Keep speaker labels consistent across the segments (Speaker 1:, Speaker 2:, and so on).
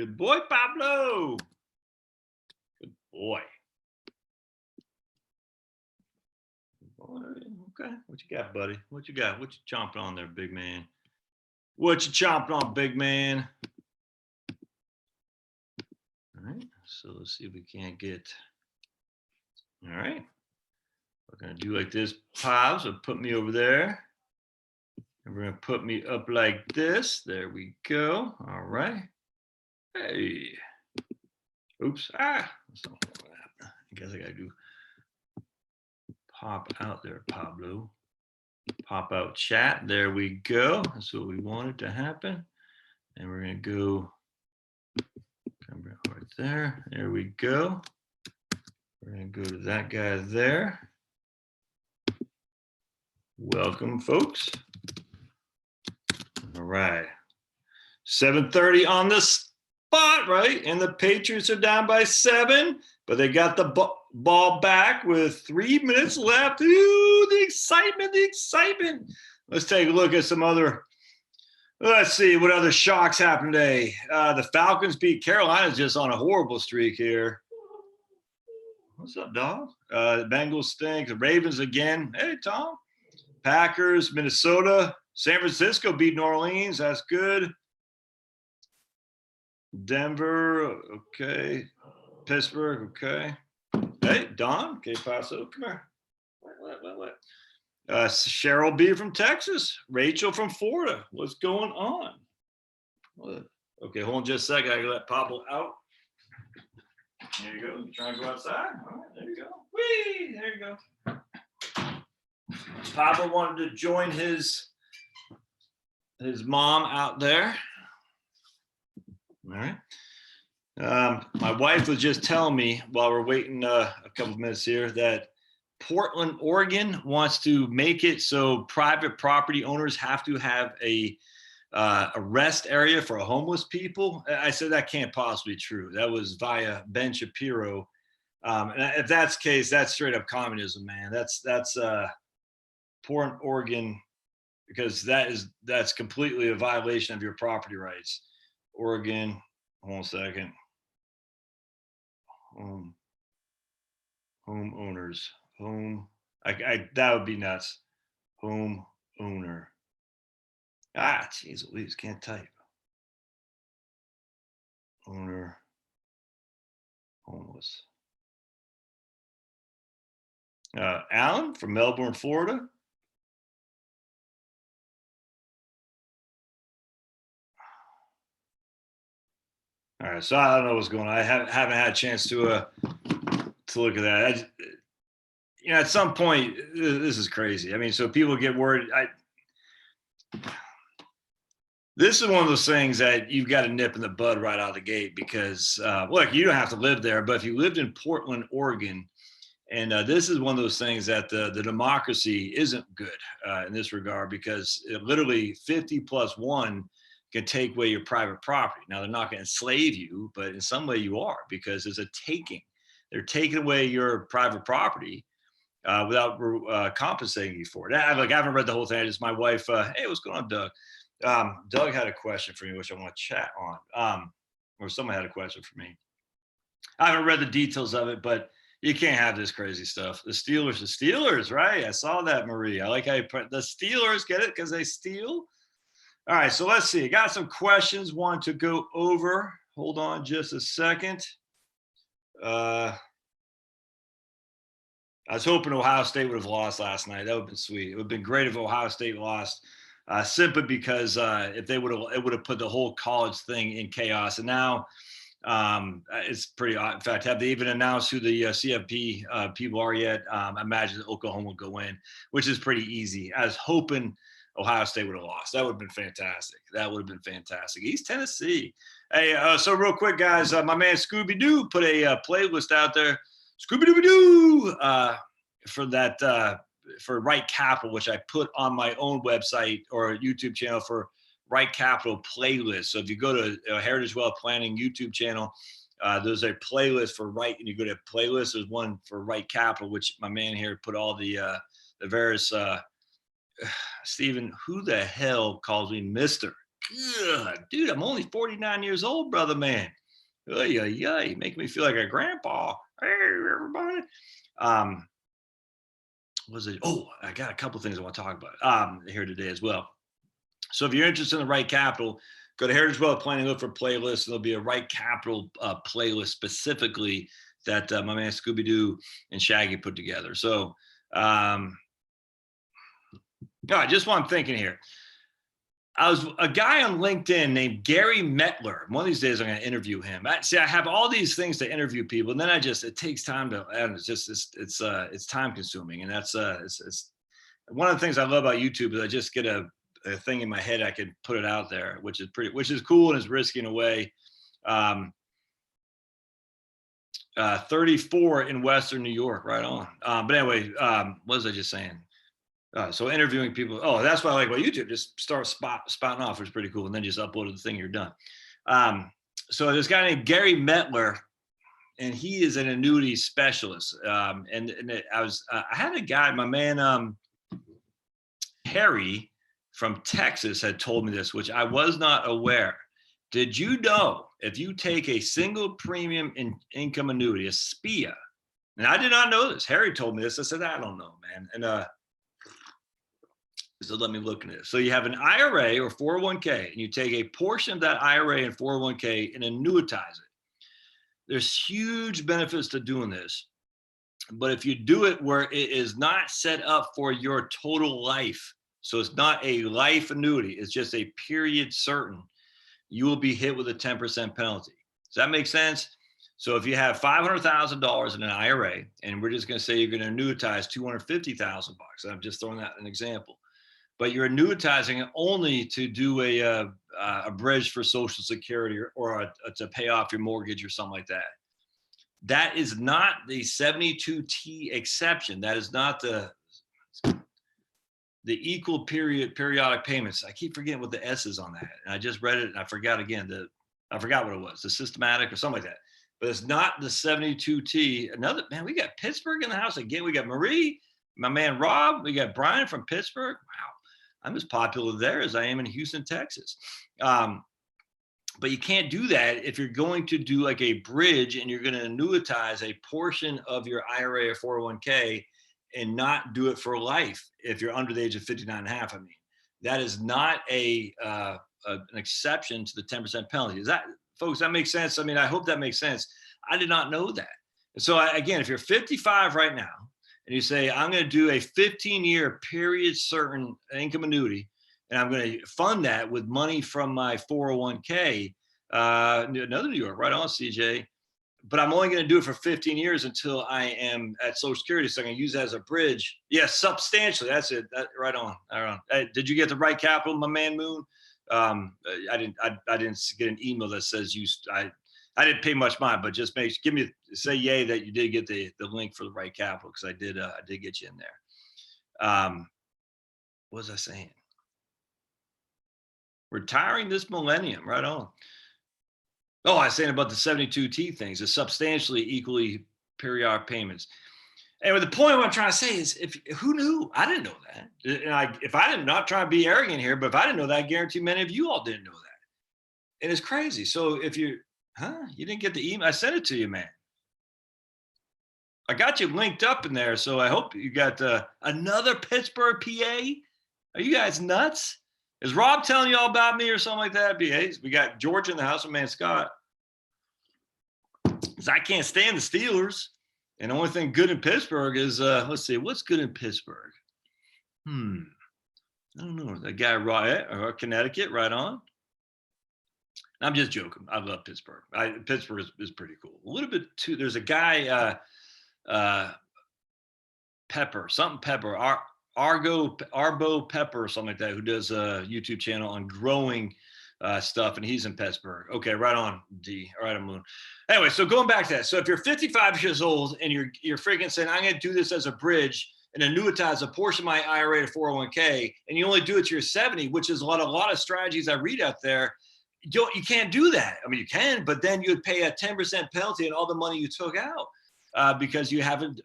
Speaker 1: Good boy, Pablo. Good boy. Okay, what you got, buddy? What you got? What you chomping on there, big man? What you chomping on, big man? All right, so let's see if we can't get. All right, we're gonna do like this, Pops. So put me over there, and we're gonna put me up like this. There we go. All right. Hey. Oops. Ah. That's not what happened. I guess I gotta do. Pop out there, Pablo. Pop out chat. There we go. That's what we wanted to happen. And we're going to go right there. There we go. We're going to go to that guy there. Welcome, folks. All right. 7:30 on the spot, right? And the Patriots are down by 7, but they got the ball back with 3 minutes left. Ooh, the excitement, the excitement. Let's take a look at some other, let's see what other shocks happened today. The Falcons beat Carolina, just on a horrible streak here. What's up, dog? The Bengals stink. The Ravens again. Hey, Tom. Packers, Minnesota. San Francisco beat New Orleans. That's good. Denver, okay. Pittsburgh, okay. Hey, Don, okay, Paso, come here. What? Cheryl B from Texas. Rachel from Florida. What's going on? What? Okay, hold on just a second. I gotta let Pablo out. There you go. You trying to go outside? All right, there you go. Whee! There you go. Pablo wanted to join his mom out there. All right. My wife was just telling me while we're waiting a couple of minutes here that Portland, Oregon wants to make it so private property owners have to have a rest area for homeless people. I said that can't possibly be true. That was via Ben Shapiro. And if that's the case, that's straight up communism, man. That's Portland, Oregon, because that's completely a violation of your property rights. Oregon, hold on a second. Homeowners, that would be nuts. Home owner. Geez, Louise, can't type. Owner, homeless. Alan from Melbourne, Florida. All right, so I don't know what's going on. I haven't had a chance to look at that. At some point, this is crazy. I mean, so people get worried. This is one of those things that you've got to nip in the bud right out of the gate because, look, you don't have to live there, but if you lived in Portland, Oregon, and this is one of those things that the democracy isn't good in this regard because it literally 50+1 can take away your private property. Now, they're not going to enslave you, but in some way you are because there's a taking. They're taking away your private property without compensating you for it. I haven't read the whole thing. It's my wife. Hey, what's going on, Doug? Doug had a question for me, which I want to chat on. Or someone had a question for me. I haven't read the details of it, but you can't have this crazy stuff. The Steelers, right? I saw that, Marie. I like how you put the Steelers, get it? Because they steal. All right, so let's see. I got some questions. Want to go over. Hold on just a second. I was hoping Ohio State would have lost last night. That would have been sweet. It would have been great if Ohio State lost, simply because if they would have, it would have put the whole college thing in chaos. And now it's pretty odd. In fact, have they even announced who the CFP people are yet? I imagine that Oklahoma will go in, which is pretty easy. I was hoping Ohio State would have lost. That would have been fantastic. East Tennessee. Hey, so real quick, guys, my man Scooby-Doo put a playlist out there. Scooby-Doo for that for Right Capital, which I put on my own website or YouTube channel for Right Capital playlist. So if you go to Heritage Wealth Planning YouTube channel, there's a playlist for Right, and you go to playlist. There's one for Right Capital, which my man here put all the various. Stephen, who the hell calls me Mister? Ugh, dude, I'm only 49 years old, brother man. Oy, oy, oy, make me feel like a grandpa. Hey, everybody. Um, was it? Oh, I got a couple things I want to talk about here today as well. So if you're interested in the Right Capital, go to Heritage Wealth Planning, look for playlists. There'll be a Right Capital playlist specifically that my man Scooby Doo and Shaggy put together. So, all right, just what I'm thinking here. I was a guy on LinkedIn named Gary Metler. One of these days, I'm going to interview him. I have all these things to interview people, and then it takes time to, and it's time consuming, and it's one of the things I love about YouTube is I just get a thing in my head. I can put it out there, which is cool and is risky in a way. 34 in Western New York, right on. But anyway, what was I just saying? So interviewing people. Oh, that's what I like about YouTube. Just start spouting off. It's pretty cool, and then just upload the thing. You're done. So this guy named Gary Metler, and he is an annuity specialist. I had a guy, my man Harry from Texas, had told me this, which I was not aware. Did you know if you take a single premium income annuity, a SPEA, and I did not know this. Harry told me this. I said, I don't know, man. And so let me look at this. So you have an IRA or 401k, and you take a portion of that IRA and 401k and annuitize it. There's huge benefits to doing this. But if you do it where it is not set up for your total life, so it's not a life annuity, it's just a period certain, you will be hit with a 10% penalty. Does that make sense? So if you have $500,000 in an IRA, and we're just going to say you're going to annuitize $250,000, I'm just throwing that an example. But you're annuitizing it only to do a bridge for Social Security or to pay off your mortgage or something like that. That is not the 72T exception. That is not the equal periodic payments. I keep forgetting what the S is on that. And I just read it and I forgot again. I forgot what it was, the systematic or something like that. But it's not the 72T. Another, man, we got Pittsburgh in the house again. We got Marie, my man Rob. We got Brian from Pittsburgh. Wow. I'm as popular there as I am in Houston, Texas. But you can't do that if you're going to do like a bridge and you're going to annuitize a portion of your IRA or 401k and not do it for life if you're under the age of 59 and a half. I mean, that is not an exception to the 10% penalty. Is that, folks, that makes sense? I mean, I hope that makes sense. I did not know that. And so again, if you're 55 right now, and you say, I'm going to do a 15-year period certain income annuity, and I'm going to fund that with money from my 401k, another New York, right on, CJ. But I'm only going to do it for 15 years until I am at Social Security. So I'm going to use that as a bridge. Yes, substantially. That's it. Right on. Did you get the Right Capital, my man Moon? I didn't get an email that says I didn't pay much mind, but just say yay that you did get the link for the Right Capital, because I did get you in there. What was I saying? Retiring this millennium, right on. Oh, I was saying about the 72T things, the substantially equally periodic payments. Anyway, the point what I'm trying to say is, who knew? I didn't know that. And if I didn't, not trying to be arrogant here, but if I didn't know that, I guarantee many of you all didn't know that. And it's crazy. So if you didn't get the email, I sent it to you, man. I got you linked up in there. So I hope you got another Pittsburgh, PA. Are you guys nuts? Is Rob telling you all about me or something like that? We got George in the house, my man Scott. Because I can't stand the Steelers. And the only thing good in Pittsburgh is, let's see, what's good in Pittsburgh? I don't know. That guy, or Connecticut, right on. I'm just joking. I love Pittsburgh. Pittsburgh is pretty cool. A little bit too. There's a guy, Pepper, Arbo Pepper or something like that, who does a YouTube channel on growing stuff, and he's in Pittsburgh. Okay, right on, D. All right, I'm Moon. Anyway, so going back to that. So if you're 55 years old and you're freaking saying, I'm going to do this as a bridge and annuitize a portion of my IRA to 401k, and you only do it to your 70, which is a lot of strategies I read out there. You can't do that. I mean, you can, but then you'd pay a 10% penalty on all the money you took out because you haven't.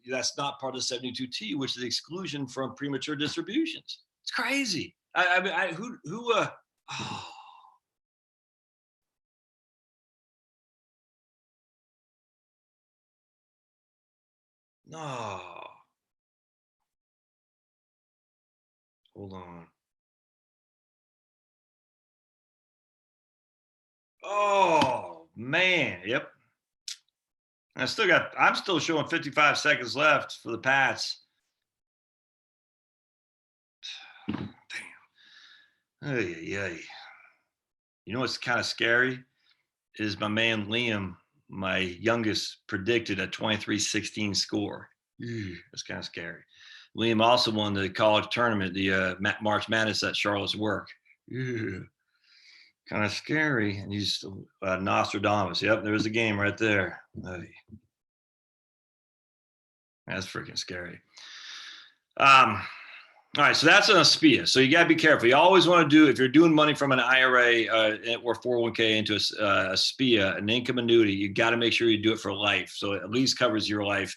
Speaker 1: That's not part of 72T, which is the exclusion from premature distributions. It's crazy. No. Hold on. Oh man. Yep. I'm still showing 55 seconds left for the Pats. Damn. Ay, ay, ay. You know what's kind of scary is my man Liam, my youngest, predicted a 23-16 score. That's kind of scary. Liam also won the college tournament, the March Madness at Charlotte's Work. Kind of scary. And he's Nostradamus. Yep, there's a game right there. That's freaking scary. All right, so that's an SPEA. So you got to be careful. You always want to do, if you're doing money from an IRA or 401k into a SPEA, an income annuity, you got to make sure you do it for life. So it at least covers your life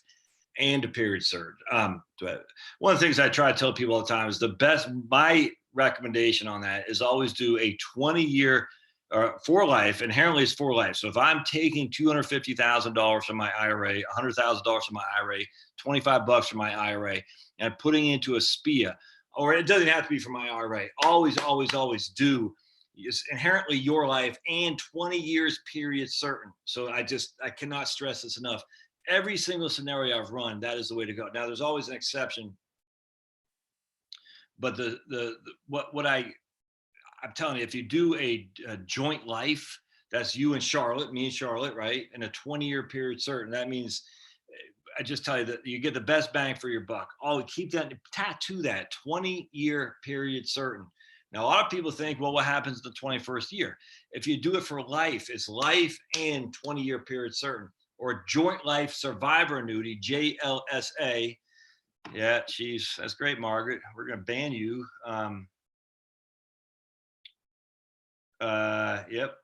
Speaker 1: and a period served. One of the things I try to tell people all the time is my recommendation on that is always do a 20-year for life. Inherently, it's for life. So if I'm taking $250,000 from my IRA, $100,000 from my IRA, $25 from my IRA, and putting into a SPEA, or it doesn't have to be from my IRA. Always, always, always do. It's inherently your life and 20 years period certain. So I cannot stress this enough. Every single scenario I've run, that is the way to go. Now, there's always an exception, but I'm telling you, if you do a joint life, that's you and Charlotte, me and Charlotte, right, in a 20-year period certain, that means I just tell you that you get the best bang for your buck. Keep that, tattoo that 20-year period certain. Now, a lot of people think, well, what happens in the 21st year? If you do it for life, it's life and 20-year period certain, or joint life survivor annuity, JLSA. Yeah, geez, that's great, Margaret. We're going to ban you. Yep.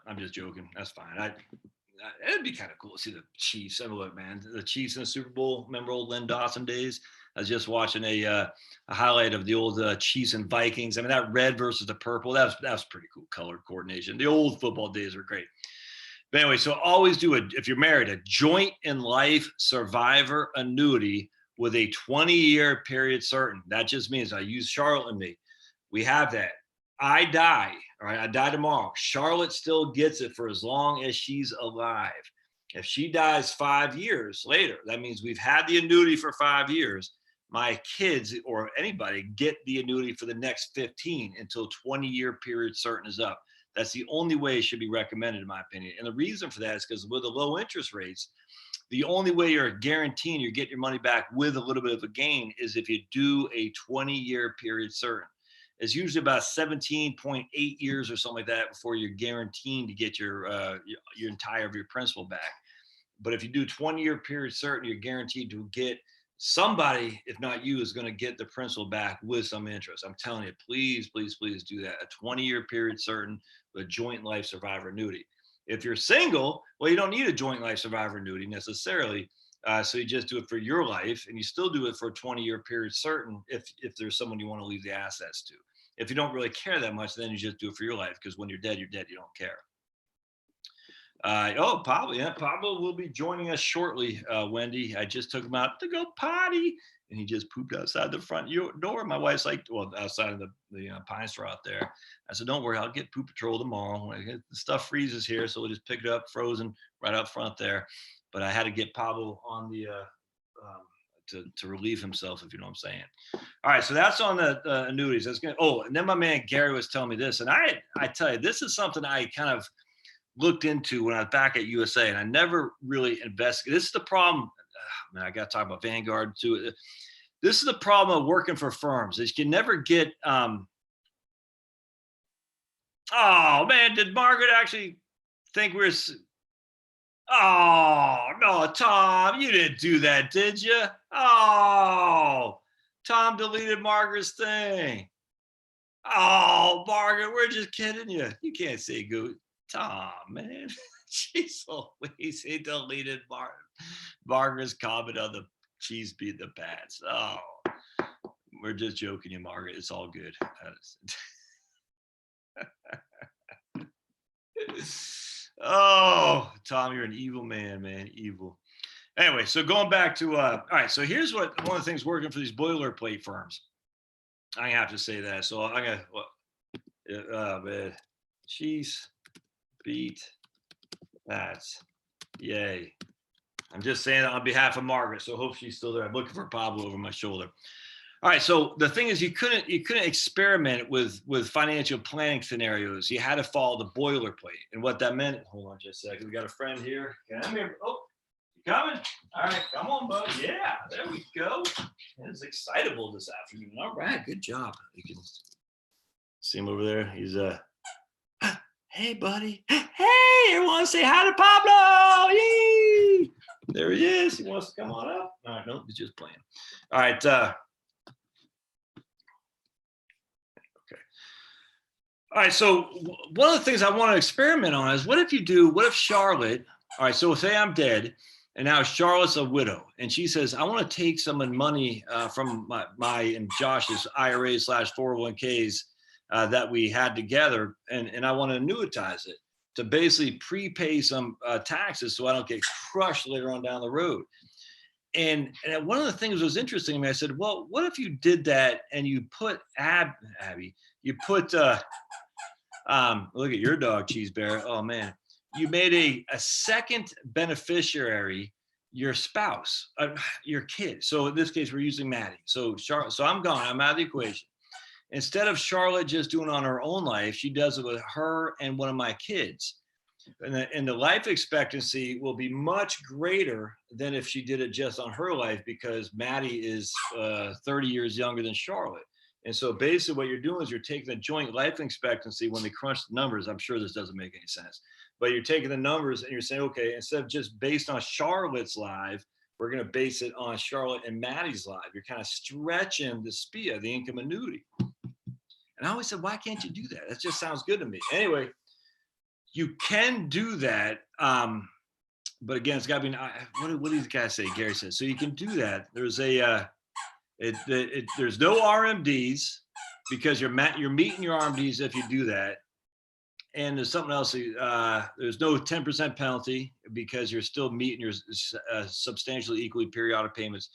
Speaker 1: I'm just joking. That's fine. It'd be kind of cool to see the Chiefs. I mean, look, man, the Chiefs in the Super Bowl. Remember old Len Dawson days? I was just watching a highlight of the old Chiefs and Vikings. I mean, that red versus the purple, that was pretty cool color coordination. The old football days were great. But anyway, so always do it if you're married, a joint in life survivor annuity with a 20-year period certain. That just means I use Charlotte and me. We have that. I die, all right, I die tomorrow. Charlotte still gets it for as long as she's alive. If she dies 5 years later, that means we've had the annuity for 5 years. My kids or anybody get the annuity for the next 15 until 20-year period certain is up. That's the only way it should be recommended, in my opinion. And the reason for that is because with the low interest rates, the only way you're guaranteeing you get your money back with a little bit of a gain is if you do a 20-year period certain. It's usually about 17.8 years or something like that before you're guaranteed to get your entire of your principal back. But if you do 20-year period certain, you're guaranteed to get somebody, if not you, is going to get the principal back with some interest. I'm telling you, please, please, please do that. A 20-year period certain with a joint life survivor annuity. If you're single, well, you don't need a joint life survivor annuity necessarily. So you just do it for your life, and you still do it for a 20-year period certain if there's someone you want to leave the assets to. If you don't really care that much, then you just do it for your life, because when you're dead, you don't care. Pablo, yeah, Pablo will be joining us shortly, Wendy. I just took him out to go potty, and he just pooped outside the front door. My wife's like, well, outside of the pine straw out there. I said, don't worry, I'll get poop patrol tomorrow. The stuff freezes here, so we'll just pick it up frozen right out front there. But I had to get Pablo on the to relieve himself, if you know what I'm saying. All right, so that's on the annuities. That's good. Oh, and then my man Gary was telling me this, and I tell you, this is something I kind of looked into when I was back at USA, and I never really investigated. This is the problem. Man, I got to talk about Vanguard too. This is the problem of working for firms, is you never get. Oh man, did Margaret actually think we're? Oh no, Tom, you didn't do that, did you? Oh, Tom deleted Margaret's thing. Oh, Margaret, we're just kidding you. You can't say good. Tom, man. She's always he deleted Margaret's comment on the cheese beat the bats. Oh, we're just joking you, Margaret. It's all good. Oh, Tom, you're an evil man, man. Evil. Anyway, so going back to all right, so here's what one of the things working for these boilerplate firms. I have to say that. So I'm gonna man, she's beat that. Yay. I'm just saying that on behalf of Margaret. So hope she's still there. I'm looking for Pablo over my shoulder. All right. So the thing is, you couldn't experiment with financial planning scenarios. You had to follow the boilerplate. And what that meant, hold on just a second. We got a friend here. Come here. Oh, you coming? All right, come on, bud. Yeah, there we go. It's excitable this afternoon. All right, good job. You can see him over there. He's hey, buddy. Hey, everyone say hi to Pablo. Yay! There he is. He wants to come on up. All right, no, he's just playing. All right. Okay. All right. So one of the things I want to experiment on is what if Charlotte, all right, so say I'm dead and now Charlotte's a widow and she says, I want to take some money from my and Josh's IRAs / 401ks that we had together and I want to annuitize it to basically prepay some taxes so I don't get crushed later on down the road. And one of the things that was interesting to me, I said, well, what if you did that and you put Abby, you put, look at your dog, Cheese Bear. Oh man, you made a second beneficiary, your spouse, your kid. So in this case, we're using Maddie. So so I'm gone, I'm out of the equation. Instead of Charlotte just doing it on her own life, she does it with her and one of my kids. And the life expectancy will be much greater than if she did it just on her life because Maddie is 30 years younger than Charlotte. And so basically what you're doing is you're taking the joint life expectancy when they crunch the numbers. I'm sure this doesn't make any sense, but you're taking the numbers and you're saying, okay, instead of just based on Charlotte's life, we're going to base it on Charlotte and Maddie's life. You're kind of stretching the SPEA, the income annuity. And I always said, why can't you do that? That just sounds good to me. Anyway, you can do that. But again, it's got to be, what do these guys say? Gary says, so you can do that. There's there's no RMDs because you're meeting your RMDs if you do that. And there's something else. There's no 10% penalty because you're still meeting your substantially equally periodic payments.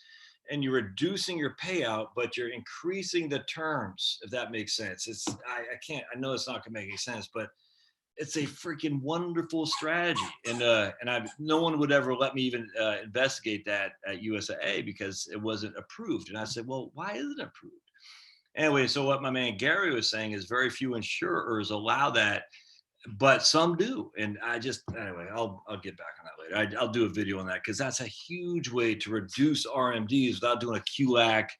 Speaker 1: And you're reducing your payout, but you're increasing the terms, if that makes sense. I know it's not gonna make any sense, but it's a freaking wonderful strategy. And no one would ever let me even investigate that at USAA because it wasn't approved. And I said, well, why isn't it approved? Anyway, so what my man Gary was saying is very few insurers allow that, but some do. And anyway, I'll get back on that later. I'll do a video on that because that's a huge way to reduce RMDs without doing a QLAC.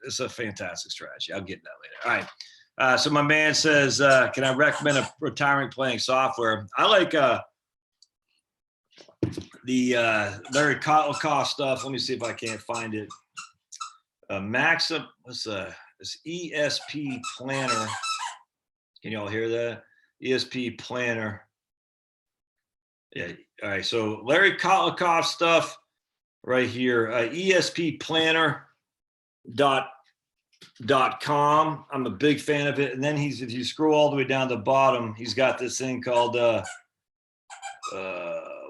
Speaker 1: It's a fantastic strategy. I'll get to that later. All right. So my man says, can I recommend a retirement planning software? I like the Larry Kotlikoff stuff. Let me see if I can't find it. Maxim, what's this ESP Planner? Can y'all hear that? ESP Planner. Yeah. All right. So Larry Kotlikoff stuff right here. ESP Planner .com. I'm a big fan of it. And then if you scroll all the way down to the bottom, he's got this thing called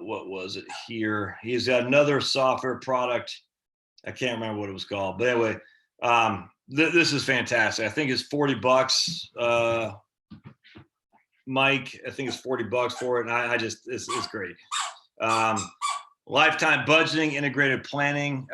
Speaker 1: what was it here? He's got another software product. I can't remember what it was called, but anyway, this is fantastic. I think it's $40. Mike, I think it's $40 for it. And it's great. Lifetime budgeting, integrated planning,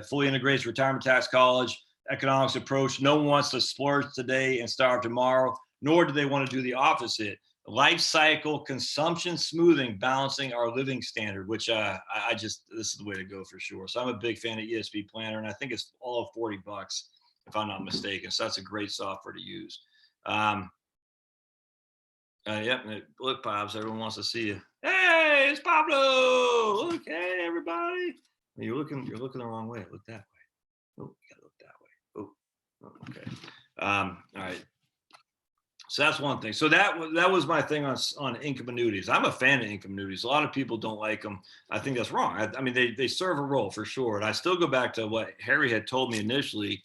Speaker 1: fully integrates retirement tax, college, economics approach. No one wants to splurge today and starve tomorrow, nor do they want to do the opposite. Life cycle consumption smoothing, balancing our living standard, which this is the way to go for sure. So I'm a big fan of ESP Planner, and I think it's all of $40 if I'm not mistaken. So that's a great software to use. Yep. Look, Pops, everyone wants to see you. Hey, it's Pablo. Look, hey, everybody. You're looking the wrong way. Look that way. Oh, you gotta look that way. Oh, okay. All right. So that's one thing. So that was my thing on income annuities. I'm a fan of income annuities. A lot of people don't like them. I think that's wrong. I mean, they serve a role for sure. And I still go back to what Harry had told me initially,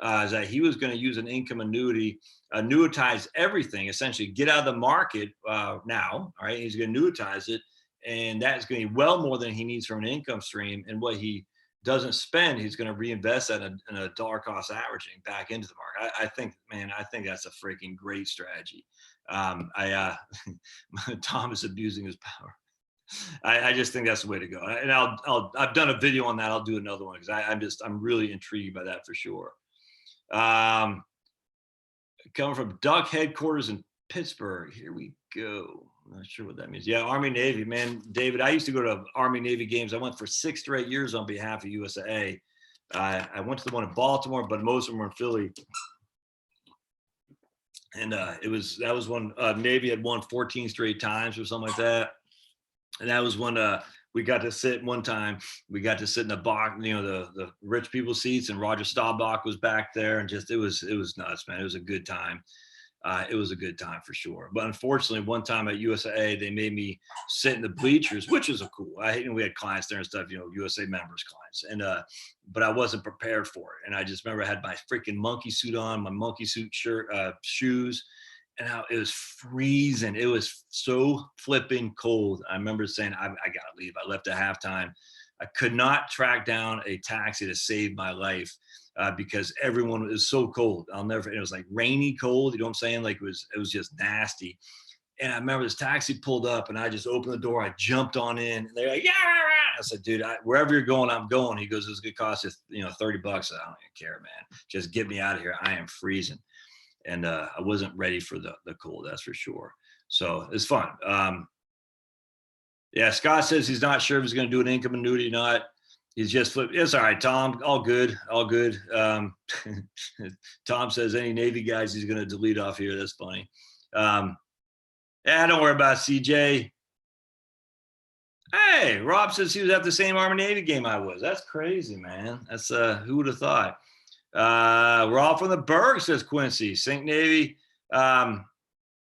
Speaker 1: is that he was going to use an income annuity, annuitize everything, essentially get out of the market now. All right, he's going to annuitize it and that's going to be well more than he needs from an income stream. And what he doesn't spend, he's going to reinvest that in a dollar cost averaging back into the market. I think, man, I think that's a freaking great strategy. Tom is abusing his power. I just think that's the way to go. And I've done a video on that. I'll do another one because I'm really intrigued by that for sure. Coming from Duck headquarters in Pittsburgh. Here we go. I'm not sure what that means. Yeah, Army Navy, man. David, I used to go to Army Navy games. I went for 6 straight years on behalf of USA. I went to the one in Baltimore, but most of them were in Philly. And that was when Navy had won 14 straight times or something like that. And that was when we got to sit one time. We got to sit in the box, the rich people seats, and Roger Staubach was back there, and just it was nuts, man. It was a good time. It was a good time for sure. But unfortunately, one time at USAA, they made me sit in the bleachers, which is cool. We had clients there and stuff, USA members clients, and but I wasn't prepared for it. And I just remember I had my freaking monkey suit on, my monkey suit shirt, shoes. And it was freezing. It was so flipping cold. I remember saying, I got to leave. I left at halftime. I could not track down a taxi to save my life because everyone was so cold. It was like rainy cold. You know what I'm saying? Like it was just nasty. And I remember this taxi pulled up and I just opened the door. I jumped on in. And they're like, yeah. I said, dude, wherever you're going, I'm going. He goes, it's going to cost you, $30. I don't even care, man. Just get me out of here. I am freezing. And I wasn't ready for the cold, that's for sure. So it's fun. Yeah, Scott says he's not sure if he's going to do an income annuity or not. He's just flipped. It's all right, Tom. All good. All good. Tom says any Navy guys he's going to delete off here. That's funny. Yeah, don't worry about CJ. Hey, Rob says he was at the same Army Navy game I was. That's crazy, man. That's who would have thought? We're all from the Berg, says Quincy. St. Navy. Rob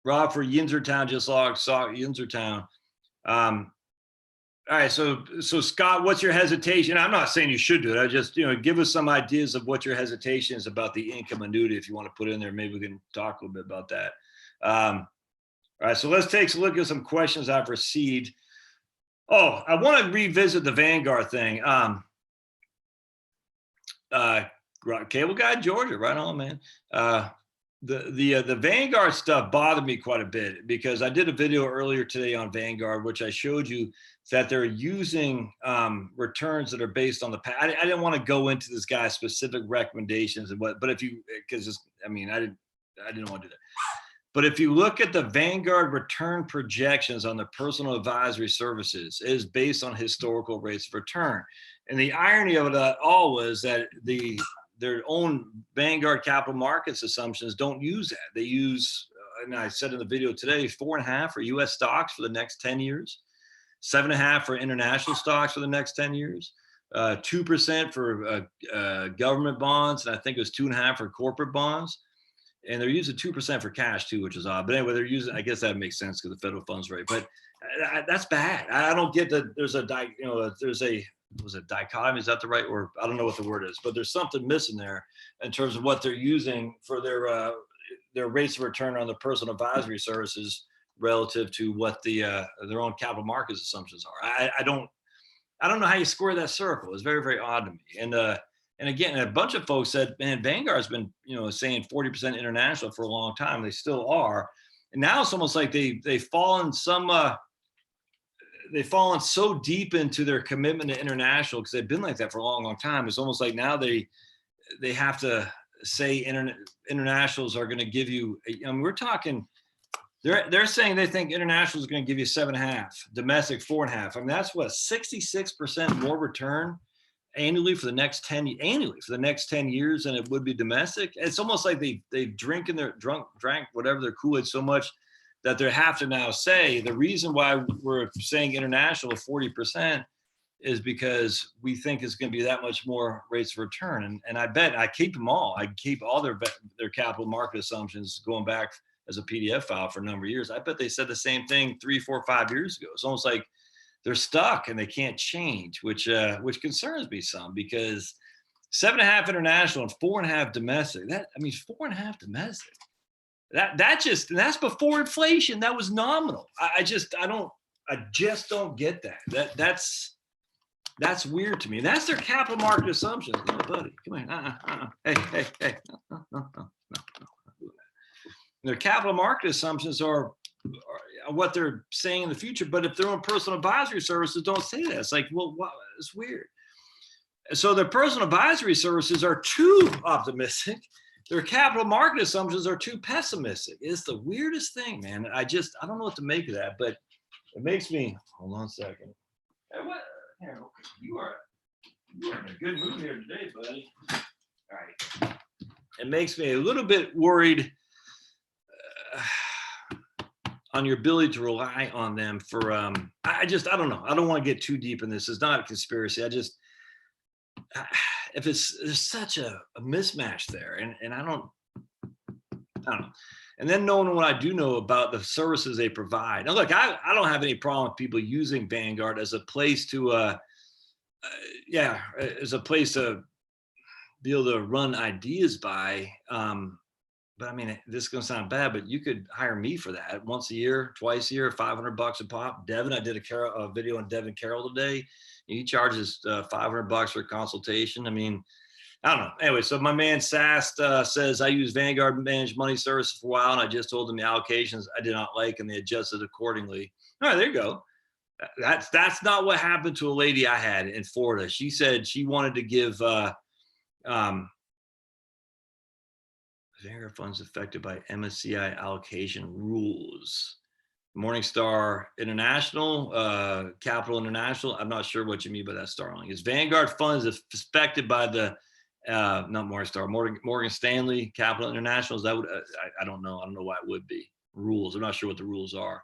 Speaker 1: for Yinzertown, just saw Yinzertown. All right, so Scott, what's your hesitation? I'm not saying you should do it. I just, give us some ideas of what your hesitation is about the income annuity. If you want to put it in there, maybe we can talk a little bit about that. All right, so let's take a look at some questions I've received. Oh, I want to revisit the Vanguard thing. Cable Guy, Georgia, right on, man. The Vanguard stuff bothered me quite a bit because I did a video earlier today on Vanguard, which I showed you that they're using returns that are based on the past. I didn't want to go into this guy's specific recommendations and but if you, because I didn't want to do that. But if you look at the Vanguard return projections on the personal advisory services, it is based on historical rates of return. And the irony of it all was that their own Vanguard capital markets assumptions don't use that. They use, and I said in the video today, 4.5 for US stocks for the next 10 years, 7.5 for international stocks for the next 10 years, 2% for government bonds, and I think it was 2.5 for corporate bonds. And they're using 2% for cash too, which is odd. But anyway, they're using, I guess that makes sense because the federal funds rate, but that's bad. I don't get that there's a dichotomy, is that the right word? I don't know what the word is, but there's something missing there in terms of what they're using for their rates of return on the personal advisory services relative to what their own capital markets assumptions are. I don't know how you square that circle. It's very, very odd to me. And again, a bunch of folks said, man, Vanguard's been, saying 40% international for a long time. They still are. And now it's almost like they've fallen so deep into their commitment to international because they've been like that for a long, long time. It's almost like now they have to say internationals are going to give you, we're talking, they're saying they think international is going to give you 7.5, domestic 4.5. that's what, 66% more return annually for the next 10 years than it would be domestic. It's almost like they've drank whatever their Kool-Aid so much that they have to now say the reason why we're saying international of 40% is because we think it's going to be that much more rates of return. And I bet I keep them all. I keep all their capital market assumptions going back as a PDF file for a number of years. I bet they said the same thing 3, 4, 5 years ago. It's almost like they're stuck and they can't change, which concerns me some because 7.5 international and 4.5 domestic. 4.5 domestic. That's before inflation. That was nominal. I I just don't get that. That's weird to me. And that's their capital market assumptions. No, buddy, come on. Hey. No. Their capital market assumptions are what they're saying in the future. But if they're on personal advisory services, don't say that. It's like, well, what? It's weird. So their personal advisory services are too optimistic. Their capital market assumptions are too pessimistic. It's the weirdest thing, man. I don't know what to make of that, but it makes me, hold on a second. Hey, what? Here, okay. You are in a good mood here today, buddy. All right. It makes me a little bit worried on your ability to rely on them for, I don't know. I don't want to get too deep in this. It's not a conspiracy. If there's such a mismatch there, and I don't know. And then knowing what I do know about the services they provide. Now, look, I don't have any problem with people using Vanguard as a place to, as a place to be able to run ideas by. But I mean, this is going to sound bad, but you could hire me for that once a year, twice a year, $500 a pop. Devin, I did a video on Devin Carroll today. He charges $500 for a consultation. I mean, I don't know. Anyway, so my man Sast says, I use Vanguard managed money services for a while, and I just told them the allocations I did not like, and they adjusted accordingly. All right, there you go. That's not what happened to a lady I had in Florida. She said she wanted to give Vanguard funds affected by MSCI allocation rules. Morningstar International, Capital International. I'm not sure what you mean by that, Starling. Is Vanguard funds affected by the not Morningstar, Morgan Stanley, Capital International? Is that what I don't know. I don't know why it would be rules. I'm not sure what the rules are.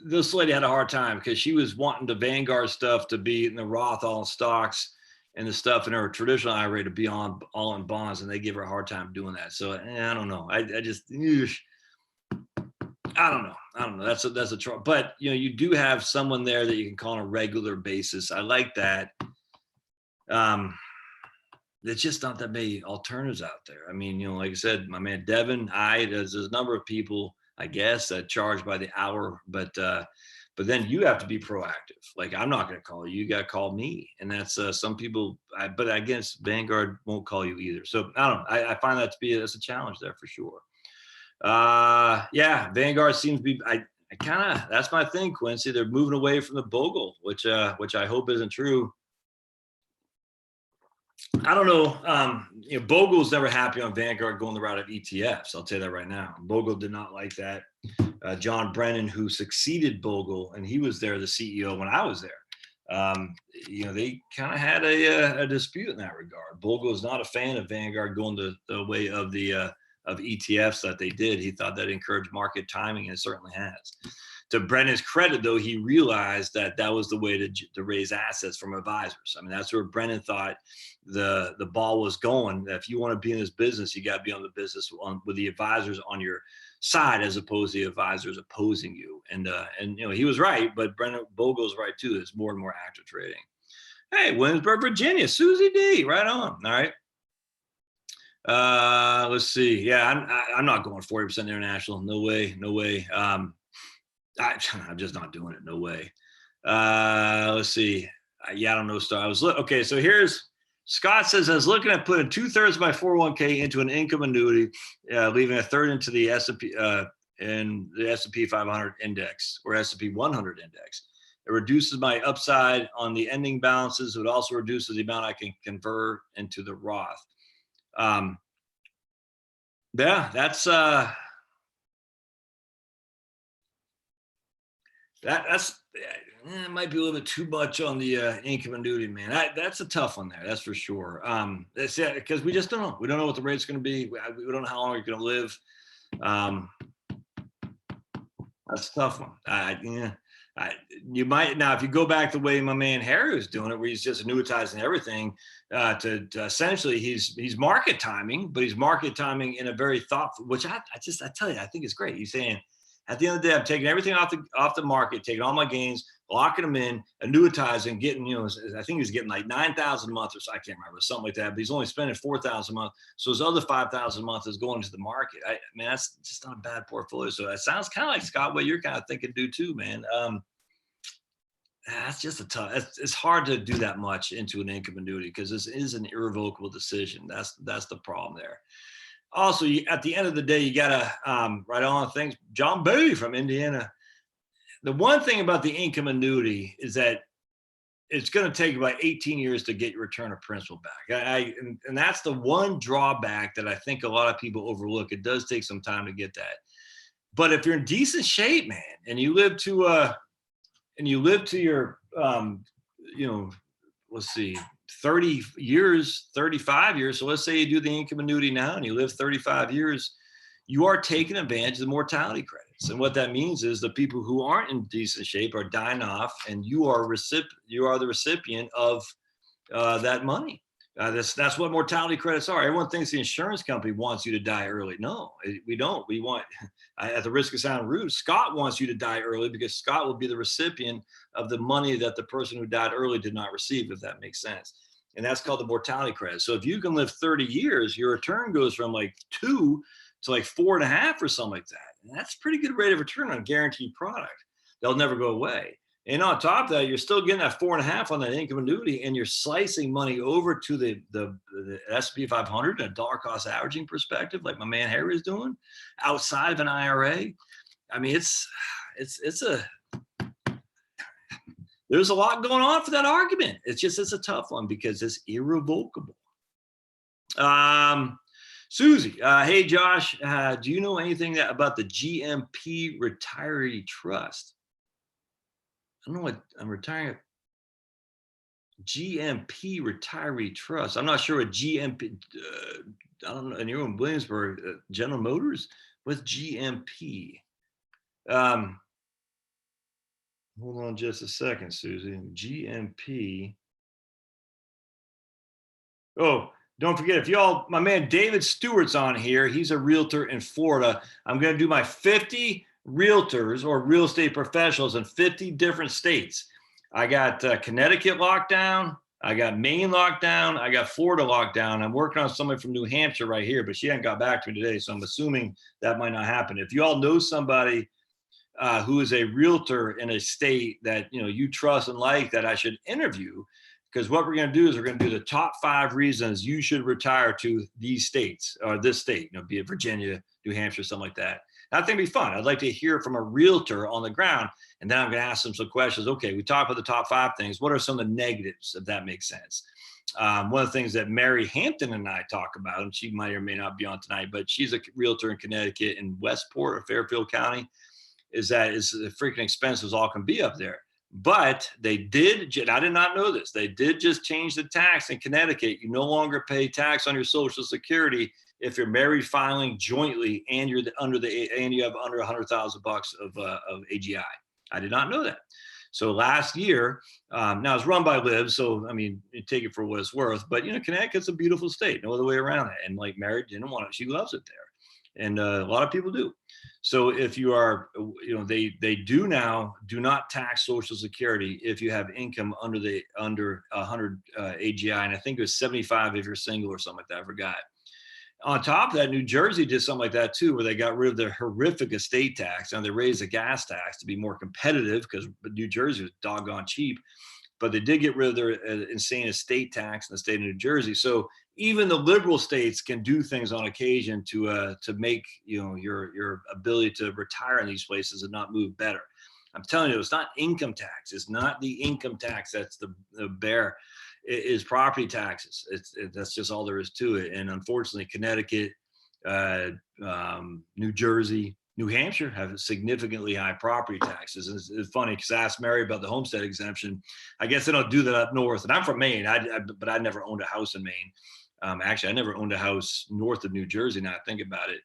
Speaker 1: This lady had a hard time because she was wanting the Vanguard stuff to be in the Roth all in stocks, and the stuff in her traditional IRA to be on all in bonds, and they give her a hard time doing that. So I don't know. I don't know. That's a trouble. But you do have someone there that you can call on a regular basis. I like that. There's just not that many alternatives out there. I mean, like I said, my man Devin, there's a number of people, I guess, that charge by the hour, but then you have to be proactive. Like, I'm not going to call you. You got to call me. And that's some people, but I guess Vanguard won't call you either. So I don't know. I find that to be a challenge there for sure. Vanguard seems to be, that's my thing, Quincy. They're moving away from the Bogle, which I hope isn't true. I don't know. Bogle's never happy on Vanguard going the route of ETFs. I'll tell you that right now. Bogle did not like that. John Brennan, who succeeded Bogle, and he was there, the CEO, when I was there. They kind of had a dispute in that regard. Bogle is not a fan of Vanguard going the way of the of ETFs that they did. He thought that encouraged market timing, and it certainly has. To Brennan's credit, though, he realized that was the way to raise assets from advisors. I mean, that's where Brennan thought the ball was going. That if you want to be in this business, you got to be on the business with the advisors on your side, as opposed to the advisors opposing you. And he was right, but Brennan Bogle's right too. There's more and more active trading. Hey, Williamsburg, Virginia, Susie D, right on. All right. Let's see. Yeah, I'm not going 40% international. No way. I'm just not doing it. No way. Let's see. I don't know. Okay. So here's Scott says, I was looking at putting 2/3 of my 401k into an income annuity, leaving a third into the S&P and the S&P 500 index or S&P 100 index. It reduces my upside on the ending balances. It also reduces the amount I can convert into the Roth. That's it might be a little bit too much on the income annuity, man. That's a tough one there. That's for sure. That's it, because we just don't know. We don't know what the rate's going to be. We don't know how long you're going to live. That's a tough one. You might now, if you go back the way my man Harry was doing it, where he's just annuitizing everything, to essentially he's market timing, but he's market timing in a very thoughtful, which I tell you, I think is great. He's saying, At the end of the day, I'm taking everything off the market, taking all my gains, locking them in, annuitizing, getting, I think he's getting like 9,000 a month or so. I can't remember, something like that. But he's only spending 4,000 a month. So his other 5,000 a month is going to the market. I mean, that's just not a bad portfolio. So that sounds kind of like, Scott, what you're kind of thinking do too, man. That's just it's hard to do that much into an income annuity because this is an irrevocable decision. That's the problem there. Also, at the end of the day, you gotta write on things. John B from Indiana. The one thing about the income annuity is that it's going to take about 18 years to get your return of principal back. And that's the one drawback that I think a lot of people overlook. It does take some time to get that. But if you're in decent shape, man, and you live to your let's see, 30 years, 35 years. So let's say you do the income annuity now and you live 35 years, you are taking advantage of the mortality credits. And what that means is the people who aren't in decent shape are dying off, and you are the recipient of that money. That's what mortality credits are. Everyone thinks the insurance company wants you to die early. No, we don't. We want, at the risk of sounding rude, Scott wants you to die early because Scott will be the recipient of the money that the person who died early did not receive, if that makes sense. And that's called the mortality credit. So if you can live 30 years, your return goes from like 2 to like 4.5 or something like that. And that's a pretty good rate of return on a guaranteed product. They'll never go away. And on top of that, you're still getting that 4.5 on that income annuity, and you're slicing money over to the S&P 500 and a dollar cost averaging perspective, like my man Harry is doing, outside of an IRA. I mean, there's a lot going on for that argument. It's a tough one because it's irrevocable. Susie, hey Josh, do you know anything about the GMP Retiree Trust? I don't know what I'm retiring. GMP Retiree Trust. I'm not sure what GMP. I don't know. And you're in Williamsburg, General Motors with GMP. Hold on just a second, Susie. GMP. Oh, don't forget, if y'all, my man David Stewart's on here. He's a realtor in Florida. I'm going to do my 50 realtors or real estate professionals in 50 different states. I got Connecticut locked down. I got Maine locked down. I got Florida locked down. I'm working on somebody from New Hampshire right here, but she hasn't got back to me today. So I'm assuming that might not happen. If you all know somebody who is a realtor in a state that you trust and like that I should interview, because what we're going to do is we're going to do the top 5 reasons you should retire to these states or this state, be it Virginia, New Hampshire, something like that. I think it'd be fun. I'd like to hear from a realtor on the ground, and then I'm going to ask them some questions. Okay, we talked about the top 5 things. What are some of the negatives, if that makes sense? One of the things that Mary Hampton and I talk about, and she might or may not be on tonight, but she's a realtor in Connecticut in Westport or Fairfield County, is that it's freaking expensive as all can be up there. But they did, I did not know this, they did just change the tax in Connecticut. You no longer pay tax on your Social Security if you're married filing jointly and you have under $100,000 of AGI. I did not know that. So last year, now it's run by Liv, so I mean, you take it for what it's worth. But Connecticut's a beautiful state, no other way around it. And like Mary didn't want it, she loves it there, and a lot of people do. So if you are, they do not tax Social Security if you have income under 100 AGI, and I think it was 75 if you're single or something like that. I forgot. On top of that, New Jersey did something like that too, where they got rid of their horrific estate tax and they raised the gas tax to be more competitive because New Jersey was doggone cheap. But they did get rid of their insane estate tax in the state of New Jersey. So even the liberal states can do things on occasion to make your ability to retire in these places and not move better. I'm telling you, it's not income tax. It's not the income tax that's the bear. It is property taxes. That's just all there is to it. And unfortunately, Connecticut, New Jersey, New Hampshire have significantly high property taxes. And it's funny because I asked Mary about the homestead exemption. I guess they don't do that up north. And I'm from Maine, but I never owned a house in Maine. Actually, I never owned a house north of New Jersey. Now I think about it.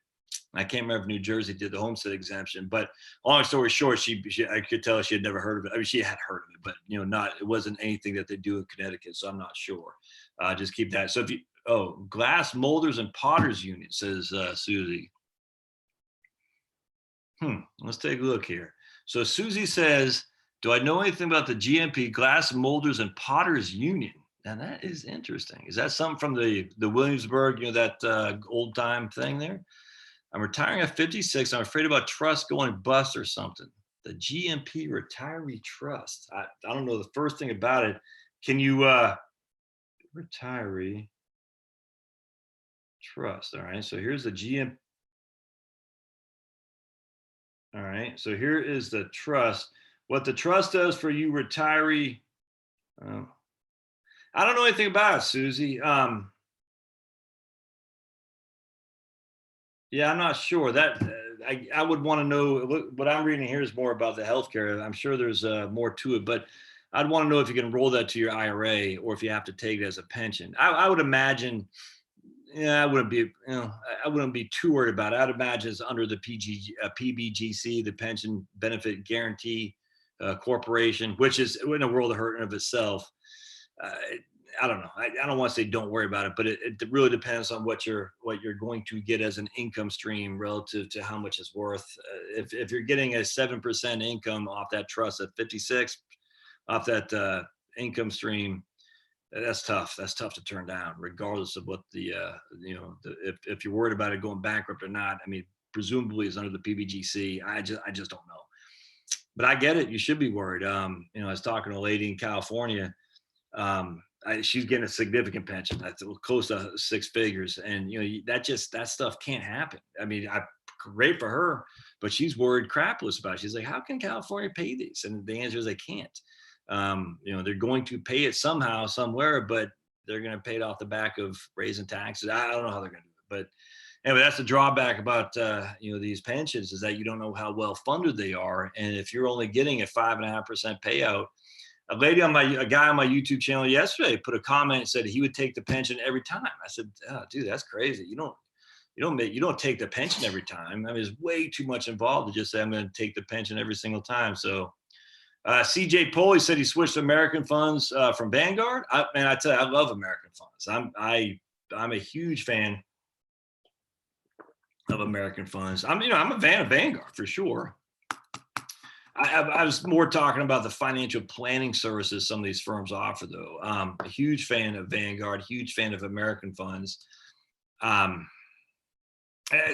Speaker 1: I can't remember if New Jersey did the homestead exemption, but long story short, I could tell she had never heard of it. I mean, she had heard of it, but it wasn't anything that they do in Connecticut. So I'm not sure. Just keep that. So Glass Molders and Potters Union, says Susie. Let's take a look here. So Susie says, do I know anything about the GMP, Glass Molders and Potters Union? Now that is interesting. Is that something from the Williamsburg, that old time thing there? I'm retiring at 56. I'm afraid about trust going bust or something. The GMP Retiree Trust. I don't know the first thing about it. Can you Retiree Trust? All right. So here's the GMP. All right. So here is the trust. What the trust does for you retiree. Uh, I don't know anything about it, Susie. Yeah, I'm not sure that I would want to know what I'm reading here is more about the healthcare. I'm sure there's more to it, but I'd want to know if you can roll that to your IRA or if you have to take it as a pension. I would imagine, yeah, I wouldn't be too worried about it. I'd imagine it's under the PBGC, the Pension Benefit Guarantee Corporation, which is in a world of hurt in of itself. Uh, I don't know. I don't want to say don't worry about it, but it really depends on what you're going to get as an income stream relative to how much it's worth. If you're getting a 7% income off that trust at 56, off that income stream, that's tough. That's tough to turn down, regardless of what if you're worried about it going bankrupt or not. I mean, presumably it's under the PBGC. I just don't know. But I get it. You should be worried. I was talking to a lady in California. She's getting a significant pension that's close to six figures, and that stuff can't happen. I mean, great for her, but she's worried crapless about it. She's like, how can California pay these? And the answer is they can't. They're going to pay it somehow, somewhere, but they're going to pay it off the back of raising taxes. I don't know how they're going to do it, but anyway, that's the drawback about these pensions, is that you don't know how well funded they are, and if you're only getting a 5.5% payout. A guy on my YouTube channel yesterday put a comment and said he would take the pension every time. I said, oh, dude, that's crazy. You don't take the pension every time. I mean, there's way too much involved to just say I'm going to take the pension every single time. So CJ Poley said he switched to American funds from Vanguard. I tell you, I love American funds. I'm a huge fan of American funds. I'm a fan of Vanguard for sure. I was more talking about the financial planning services some of these firms offer, though. A huge fan of Vanguard, huge fan of American funds.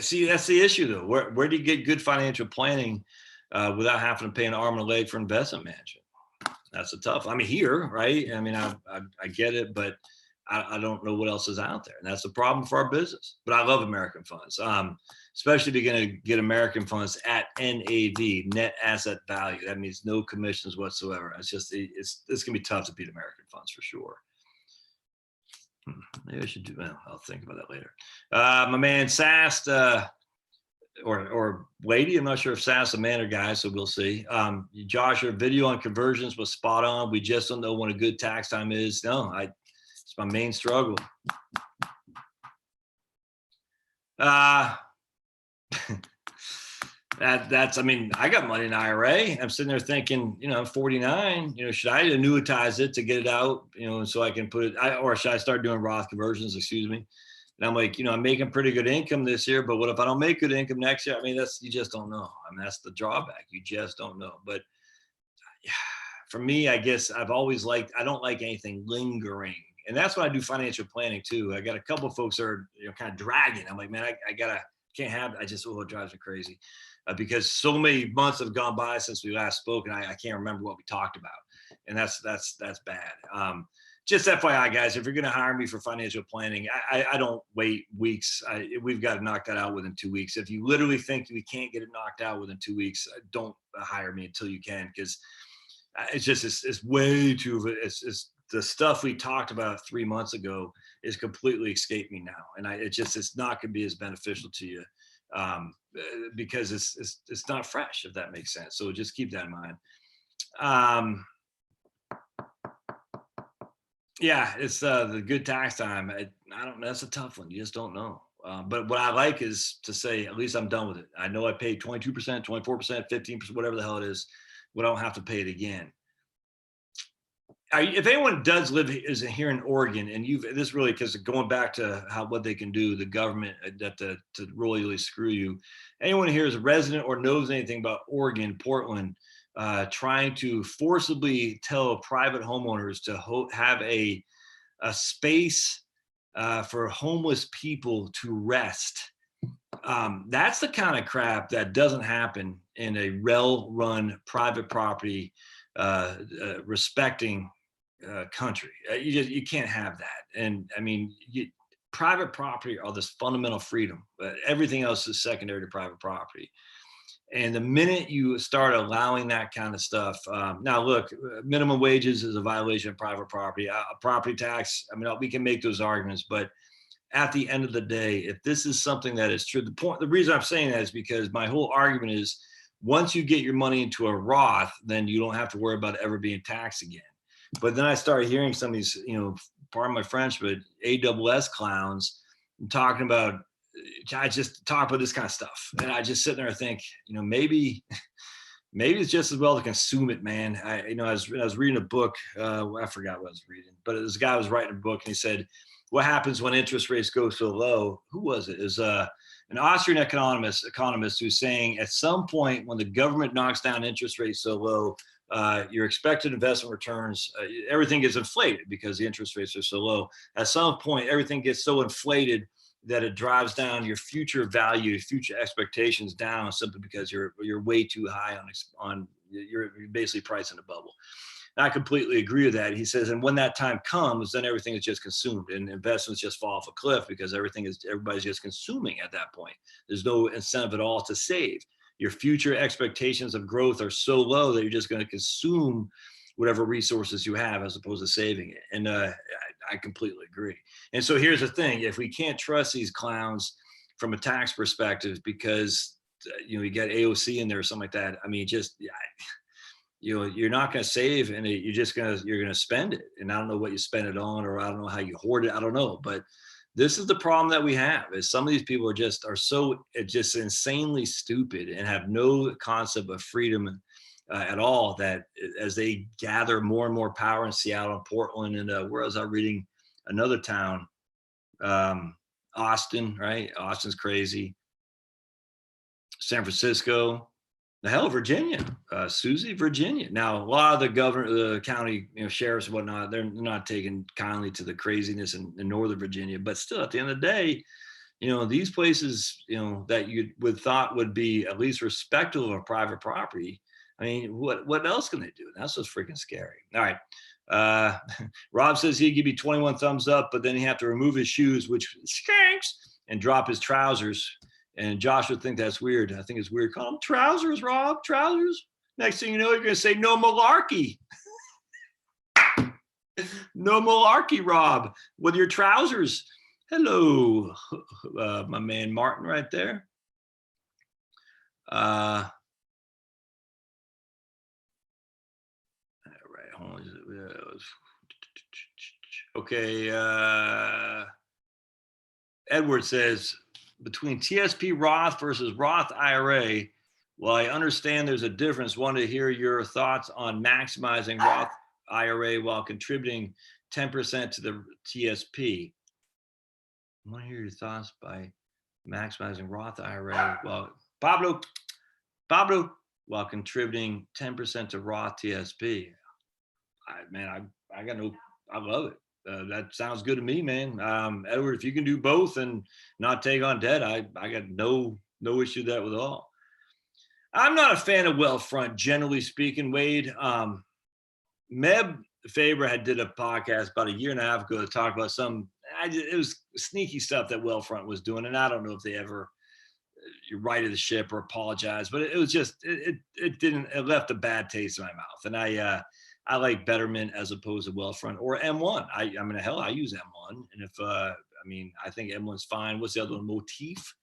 Speaker 1: See, that's the issue, though. Where do you get good financial planning without having to pay an arm and a leg for investment management? That's a tough. I mean, here, right? I mean, I get it, but I don't know what else is out there, and that's the problem for our business. But I love American funds. Especially if you're going to get American funds at NAV, net asset value. That means no commissions whatsoever. It's going to be tough to beat American funds for sure. Maybe I should do, well, I'll think about that later. My man Sast, or lady, I'm not sure if Sast a man or guy, so we'll see. Josh, your video on conversions was spot on. We just don't know when a good tax time is. No, it's my main struggle. I mean, I got money in IRA. I'm sitting there thinking, I'm 49, should I annuitize it to get it out, so I can put it, or should I start doing Roth conversions, excuse me? And I'm like, I'm making pretty good income this year, but what if I don't make good income next year? I mean, you just don't know. I mean, that's the drawback. You just don't know. But yeah, for me, I guess I don't like anything lingering. And that's when I do financial planning too. I got a couple of folks that are kind of dragging. I'm like, man, can't have it. It drives me crazy because so many months have gone by since we last spoke, and I can't remember what we talked about, and that's bad. Just FYI, guys, if you're going to hire me for financial planning, I don't wait weeks. We've got to knock that out within 2 weeks. If you literally think we can't get it knocked out within 2 weeks, don't hire me until you can, because it's way too. It's the stuff we talked about 3 months ago is completely escaped me now, and it's not going to be as beneficial to you because it's not fresh, if that makes sense. So just keep that in mind. Yeah, it's the good tax time. I don't know. That's a tough one. You just don't know. But what I like is to say, at least I'm done with it. I know I paid 22%, 24%, 15%, whatever the hell it is, but I don't have to pay it again. if anyone does live is here in Oregon, and this really, because going back to what they can do, the government that to really screw you. Anyone here is a resident or knows anything about Oregon, Portland, trying to forcibly tell private homeowners to have a space for homeless people to rest. That's the kind of crap that doesn't happen in a well-run private property, respecting country. You can't have that. And I mean, private property are this fundamental freedom. Everything else is secondary to private property. And the minute you start allowing that kind of stuff, now look, minimum wages is a violation of private property. Property tax, I mean, we can make those arguments, but at the end of the day, if this is something that is true, the reason I'm saying that is because my whole argument is once you get your money into a Roth, then you don't have to worry about ever being taxed again. But then I started hearing some of these, pardon my French, but AWS clowns talking about, I just talk about this kind of stuff. And I just sit there and think, maybe it's just as well to consume it, man. I was reading a book, I forgot what I was reading, but this guy was writing a book and he said, what happens when interest rates go so low? Who was it? It was an Austrian economist who's saying at some point when the government knocks down interest rates so low, your expected investment returns, everything gets inflated because the interest rates are so low. At some point, everything gets so inflated that it drives down your future value, future expectations down simply because you're way too high on you're basically pricing a bubble. And I completely agree with that. He says, and when that time comes, then everything is just consumed and investments just fall off a cliff because everybody's just consuming at that point. There's no incentive at all to save. Your future expectations of growth are so low that you're just going to consume whatever resources you have as opposed to saving it. And I completely agree. And so here's the thing. If we can't trust these clowns from a tax perspective because, you got AOC in there or something like that, I mean, you're not going to save and you're going to spend it. And I don't know what you spend it on, or I don't know how you hoard it. I don't know. But this is the problem that we have is some of these people are so insanely stupid and have no concept of freedom at all, that as they gather more and more power in Seattle and Portland and where was I reading another town, Austin, right? Austin's crazy. San Francisco, the hell, Virginia, Susie, Virginia. Now, a lot of the county, sheriffs and whatnot, they're not taking kindly to the craziness in Northern Virginia, but still at the end of the day, these places, that you would thought would be at least respectful of private property. I mean, what else can they do? That's what's freaking scary. All right. Rob says he'd give you 21 thumbs up, but then he'd have to remove his shoes, which stinks, and drop his trousers. And Josh would think that's weird. I think it's weird. Call them trousers, Rob, trousers. Next thing you know, you're going to say no malarkey. No malarkey, Rob, with your trousers. Hello, my man Martin right there. All right, hold on. Okay. Edward says, between TSP Roth versus Roth IRA, well, I understand there's a difference. Want to hear your thoughts on maximizing Roth IRA while contributing 10% to the TSP. I want to hear your thoughts by maximizing Roth IRA while Pablo, while contributing 10% to Roth TSP. I love it. That sounds good to me, man. Edward, if you can do both and not take on debt, I got no issue with that at all. I'm not a fan of Wealthfront, generally speaking, Wade. Meb Faber did a podcast about a year and a half ago to talk about it was sneaky stuff that Wealthfront was doing, and I don't know if they ever righted the ship or apologized, but it was just it left a bad taste in my mouth, and I like Betterment as opposed to Wealthfront or M1. I mean, hell, I use M1. And if, I think M1's fine. What's the other one? Motif.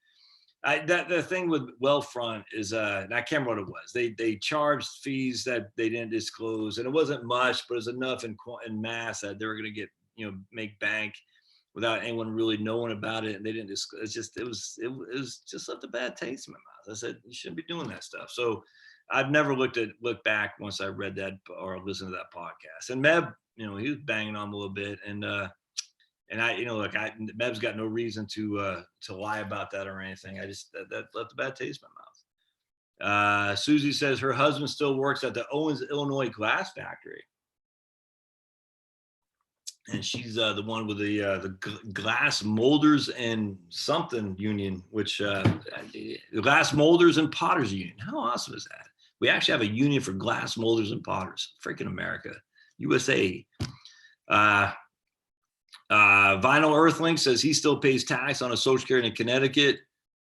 Speaker 1: The thing with Wealthfront is, and I can't remember what it was. They charged fees that they didn't disclose, and it wasn't much, but it was enough in mass that they were going to get, make bank without anyone really knowing about it. And they didn't disclose. It was just left a bad taste in my mouth. I said, you shouldn't be doing that stuff. So I've never looked back once I read that or listened to that podcast. And Meb he was banging on him a little bit, and I, look, Meb's got no reason to lie about that or anything. I just that left a bad taste in my mouth. Susie says her husband still works at the Owens, Illinois glass factory. And she's the one with the glass molders and something union, which glass molders and potters union. How awesome is that? We actually have a union for glass molders and potters. Freaking America, USA. Vinyl Earthling says he still pays tax on a Social Security in Connecticut.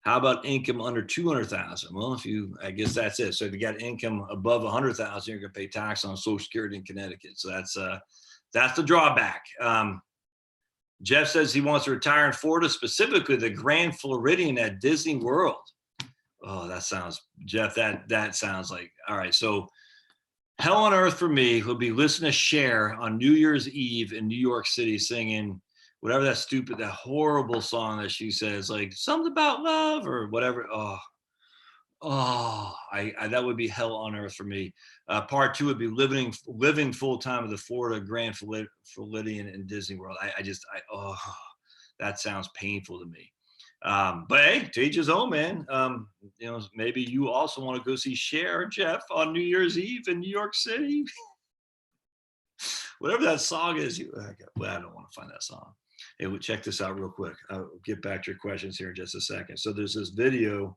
Speaker 1: How about income under 200,000? Well, I guess that's it. So if you got income above 100,000, you're gonna pay tax on Social Security in Connecticut. So that's the drawback. Jeff says he wants to retire in Florida, specifically the Grand Floridian at Disney World. Oh, that sounds, Jeff, that sounds like, all right. So hell on earth for me would be listening to Cher on New Year's Eve in New York City singing whatever that horrible song that she says, like something about love or whatever. That would be hell on earth for me. Part two would be living full time with the Florida Grand Floridian in Disney World. That sounds painful to me. But hey, to each his own, man. Maybe you also want to go see Cher, Jeff, on New Year's Eve in New York City. Whatever that song is, I don't want to find that song. Hey, we'll check this out real quick. I'll get back to your questions here in just a second. So there's this video.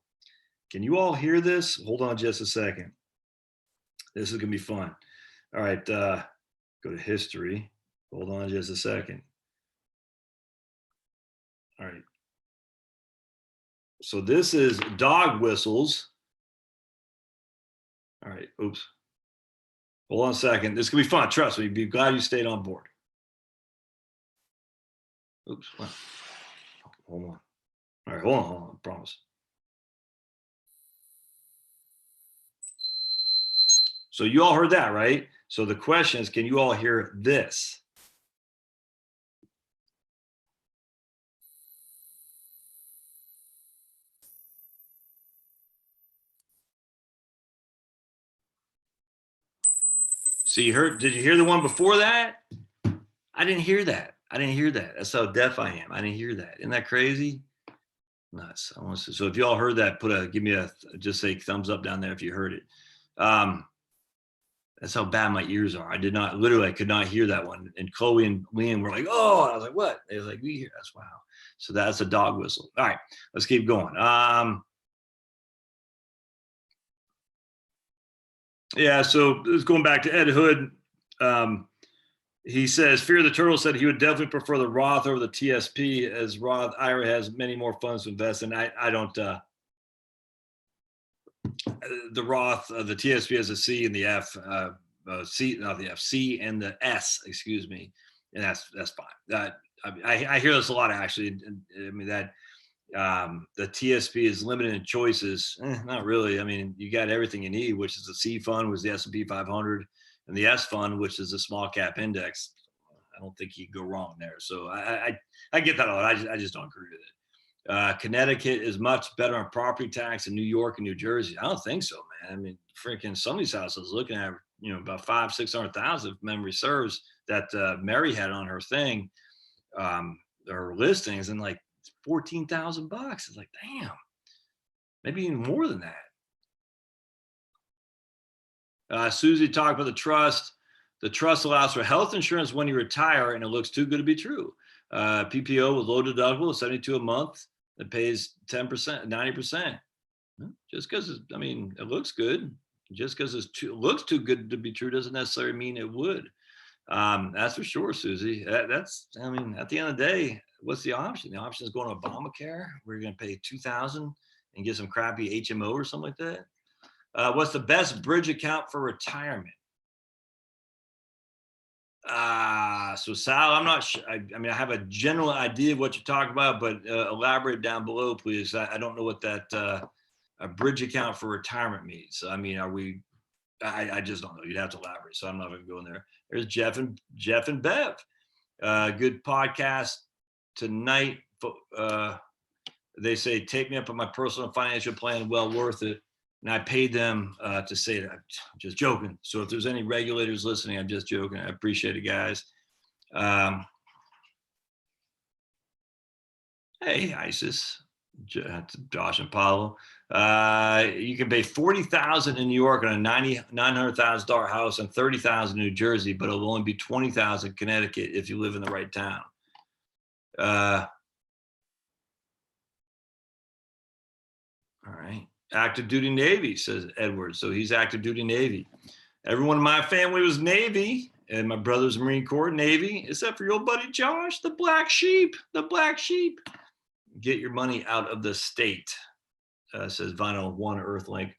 Speaker 1: Can you all hear this? Hold on just a second. This is gonna be fun. All right, go to history. Hold on just a second. All right. So this is dog whistles. All right, oops. Hold on a second. This is gonna be fun, trust me. Be glad you stayed on board. Oops, hold on. All right, hold on, promise. So you all heard that, right? So the question is, can you all hear this? So did you hear the one before that? I didn't hear that. That's how deaf I am. I didn't hear that. Isn't that crazy? Nuts. So if you all heard that, just say thumbs up down there if you heard it. That's how bad my ears are. I could not hear that one. And Chloe and Liam were like, oh, and I was like, what? They were like, we hear. That's wow. So that's a dog whistle. All right, let's keep going. Yeah, so it's going back to Ed Hood. He says, Fear the Turtle said he would definitely prefer the Roth over the TSP, as Roth IRA has many more funds to invest in. I don't, the Roth, the TSP has a C and the F, C, not the F, C and the S, excuse me. And that's fine. I hear this a lot, actually. I mean, that the TSP is limited in choices. Not really. I mean, you got everything you need, which is the C fund, was the S&P 500, and the S fund, which is the small cap index. I don't think you can go wrong there. So I get that a lot. I just don't agree with it. Connecticut is much better on property tax than New York and New Jersey. I don't think so, man. I mean, freaking some of these houses looking at, about 500,000-600,000 if memory serves, that Mary had on her thing, her listings, and like $14,000. It's like, damn, maybe even more than that. Susie talked about the trust. The trust allows for health insurance when you retire, and it looks too good to be true. PPO with low deductible, $72 a month. It pays 10%, 90%. Just because it looks good. Just because it looks too good to be true doesn't necessarily mean it would. That's for sure, Susie. At the end of the day, what's the option? The option is going to Obamacare, where you're going to pay $2,000 and get some crappy HMO or something like that. What's the best bridge account for retirement? So Sal, I'm not sure. I have a general idea of what you're talking about, but elaborate down below, please. I don't know what that a bridge account for retirement means. I just don't know. You'd have to elaborate. So I'm not going to go in there. There's Jeff and Bev. Good podcast tonight. They say, take me up on my personal financial plan. Well worth it. And I paid them to say that. I'm just joking. So if there's any regulators listening, I'm just joking. I appreciate it, guys. Hey, ISIS, Josh and Paulo. You can pay $40,000 in New York on a $900,000 house and $30,000 in New Jersey, but it'll only be $20,000 in Connecticut if you live in the right town. All right. Active duty Navy, says Edward. So he's active duty Navy. Everyone in my family was Navy, and my brother's Marine Corps, Navy, except for your old buddy Josh, the black sheep, the black sheep. Get your money out of the state, says Vinyl One Earthlink.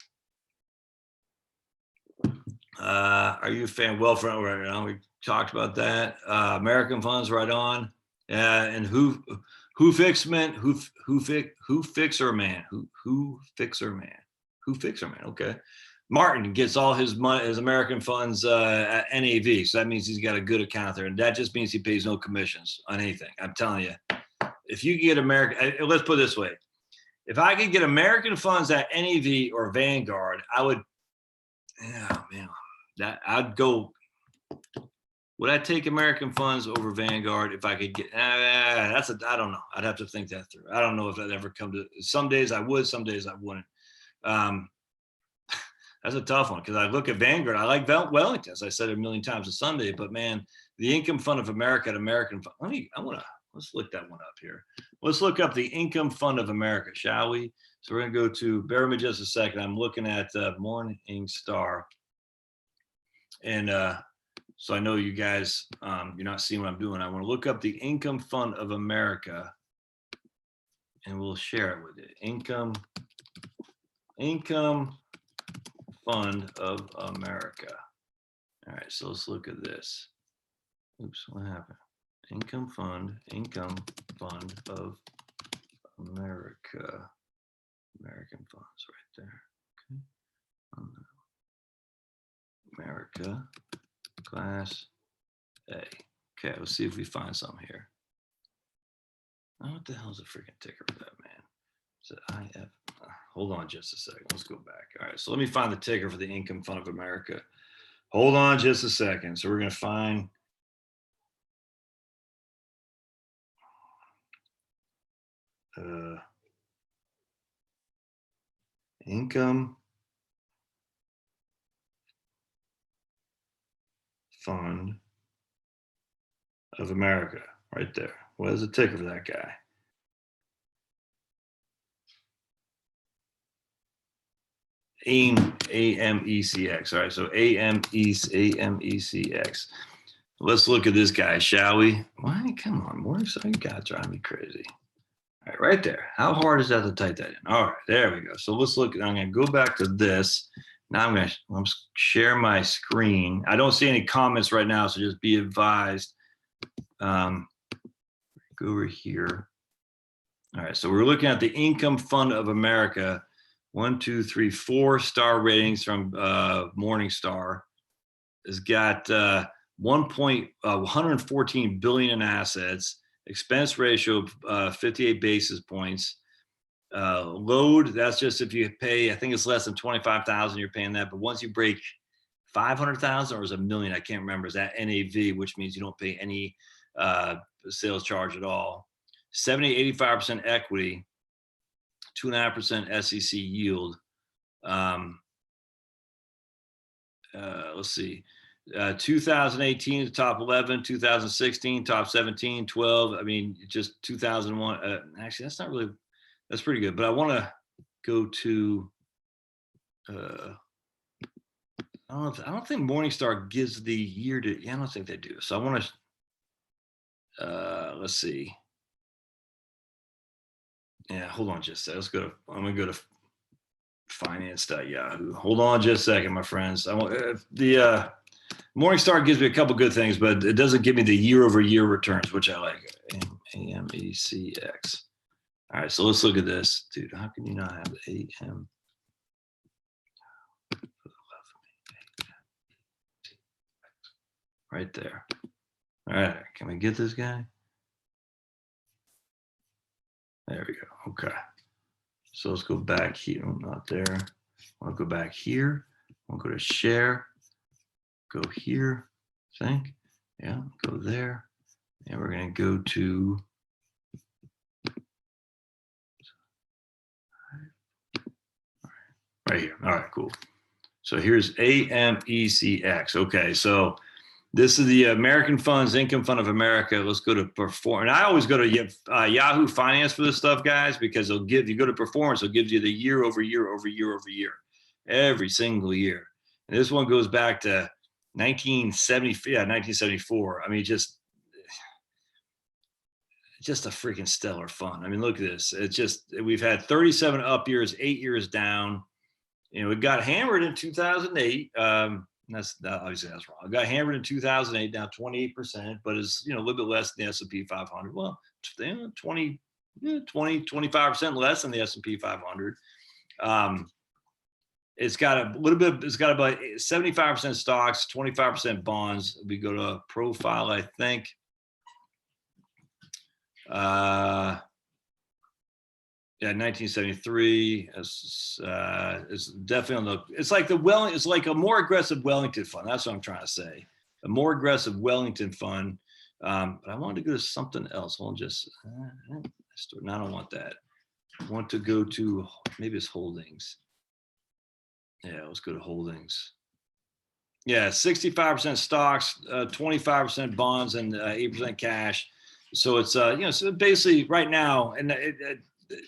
Speaker 1: Are you a fan of Wealthfront right now? We talked about that. American funds right on. And who fixer man? Okay. Martin gets all his money, his American funds at NAV. So that means he's got a good account there. And that just means he pays no commissions on anything. I'm telling you, if you get American, let's put it this way. If I could get American funds at NAV or Vanguard, I would, I'd go. Would I take American funds over Vanguard if I could get, I don't know. I'd have to think that through. I don't know if that ever come to, some days I would, some days I wouldn't. That's a tough one because I look at Vanguard. I like Wellington, as I said a million times on Sunday, but man, the Income Fund of America at American Fund. Let's look that one up here. Let's look up the Income Fund of America, shall we? So we're going to go to, bear with me just a second. I'm looking at Morningstar. And so I know you guys, you're not seeing what I'm doing. I want to look up the Income Fund of America and we'll share it with you. Income Fund of America. All right, so let's look at this. Oops, what happened? Income Fund of America. American funds right there. Okay. America, Class A. Okay, let's see if we find some here. Oh, what the hell is a freaking ticker for that, man? Is it IF? Hold on just a second. Let's go back. All right, so let me find the ticker for the Income Fund of America. Hold on just a second. So we're going to find Income Fund of America right there. What is the ticker for that guy? AMECX. All right, so AMECX. Let's look at this guy, shall we? Why? Come on, Morningstar, you gotta drive me crazy. All right, right there. How hard is that to type that in? All right, there we go. So let's look. I'm gonna go back to this. Now I'm gonna share my screen. I don't see any comments right now, so just be advised. Go over here. All right, so we're looking at the Income Fund of America. 1, 2, 3, 4-star ratings from Morningstar. Has got 114 billion in assets. Expense ratio of 58 basis points. Load, that's just if you pay, I think it's less than 25,000, you're paying that. But once you break 500,000 or is it $1 million, I can't remember, is that NAV, which means you don't pay any sales charge at all. 70, 85% equity, 2.5% SEC yield. Let's see. 2018, the top 11, 2016, top 17, 12. I mean, just 2001. Actually, that's not really, that's pretty good. But I want to go to, I don't think Morningstar gives the year to, yeah, I don't think they do. So I want to, let's see. Yeah, hold on just a second. Let's go to, I'm going to go to finance.yahoo. Hold on just a second, my friends. I want the Morningstar gives me a couple good things, but it doesn't give me the year-over-year returns, which I like. AMECX. All right, so let's look at this. Dude, how can you not have the AM? Right there. All right, can we get this guy? There we go. Okay. So let's go back here. Not there. want to go back here. We'll go to share, go here, think, yeah, go there. And we're going to go to right here. All right, cool. So here's AMECX. Okay, so this is the American Funds Income Fund of America. Let's go to perform. And I always go to Yahoo Finance for this stuff, guys, because they'll give you go to performance. It'll give you the year over year over year over year, every single year. And this one goes back to 1974. I mean, just a freaking stellar fund. I mean, look at this. It's just we've had 37 up years, 8 years down. You know, it got hammered in 2008. That's obviously that's wrong. It got hammered in 2008, down 28%, but it's, you know, a little bit less than the S&P 500. Well, 20, 25% less than the S&P 500. It's got a little bit. It's got about 75% stocks, 25% bonds. We go to a profile, I think. Yeah, 1973 is definitely on the. It's like it's like a more aggressive Wellington fund. That's what I'm trying to say. A more aggressive Wellington fund. But I wanted to go to something else. Hold on, just no, I don't want that. I want to go to maybe it's holdings. Yeah, let's go to holdings. Yeah, 65% stocks, 25% bonds, and 8% cash. So it's you know, so basically right now, and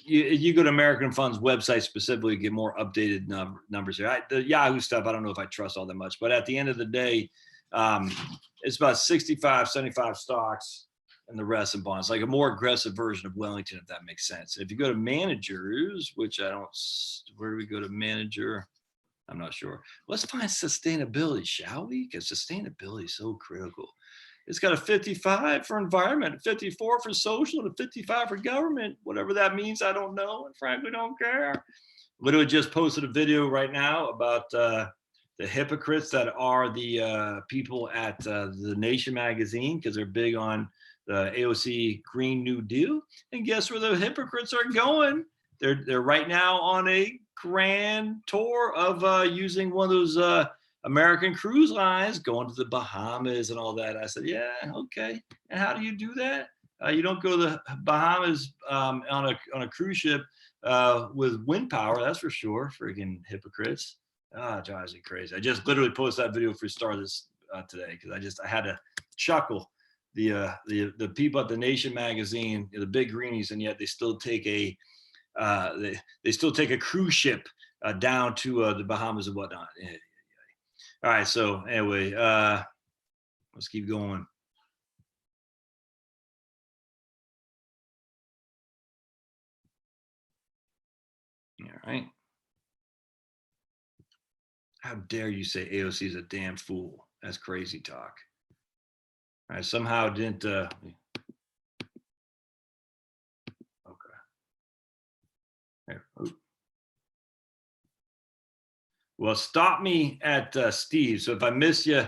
Speaker 1: you go to American Fund's website specifically, get more updated numbers here. The Yahoo stuff, I don't know if I trust all that much, but at the end of the day, it's about 65, 75 stocks and the rest in bonds, like a more aggressive version of Wellington, if that makes sense. If you go to managers, which I don't, where do we go to manager? I'm not sure. Let's find sustainability, shall we? Because sustainability is so critical. It's got a 55 for environment, 54 for social, and a 55 for government. Whatever that means, I don't know, and frankly don't care. Literally just posted a video right now about the hypocrites that are the people at The Nation magazine, because they're big on the AOC Green New Deal. And guess where the hypocrites are going? They're right now on a grand tour of using one of those American cruise lines, going to the Bahamas and all that. I said, yeah, okay. And how do you do that? You don't go to the Bahamas on a cruise ship with wind power, that's for sure. Friggin' hypocrites. Drives me crazy. I just literally posted that video for Star this today because I had to chuckle. The people at The Nation magazine, the big greenies, and yet they still take a they still take a cruise ship down to the Bahamas and whatnot. Yeah. All right, so anyway, let's keep going. All right. How dare you say AOC is a damn fool? That's crazy talk. All right, somehow didn't. Okay. Here. Well, stop me at Steve. So if I miss you,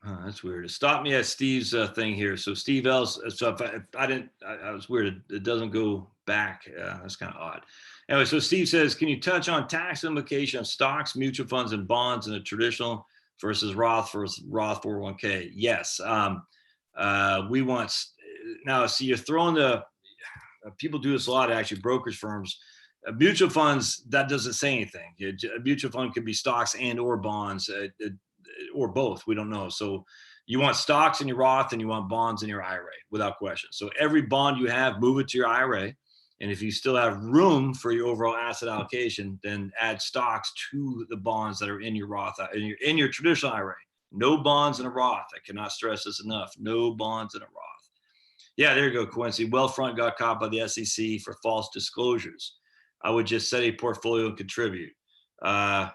Speaker 1: that's weird. Stop me at Steve's thing here. So Steve L's. So if I didn't, I was weird. It doesn't go back. That's kind of odd. Anyway, so Steve says, can you touch on tax implication of stocks, mutual funds, and bonds in a traditional versus Roth 401k? Yes. We want now. See, you're throwing the people do this a lot. Actually, brokerage firms. Mutual funds, that doesn't say anything. A mutual fund could be stocks and or bonds or both. We don't know. So you want stocks in your Roth and you want bonds in your IRA without question. So every bond you have, move it to your IRA. And if you still have room for your overall asset allocation, then add stocks to the bonds that are in your Roth, in your traditional IRA. No bonds in a Roth. I cannot stress this enough. No bonds in a Roth. Yeah, there you go, Quincy. Wealthfront got caught by the SEC for false disclosures. I would just set a portfolio and contribute. I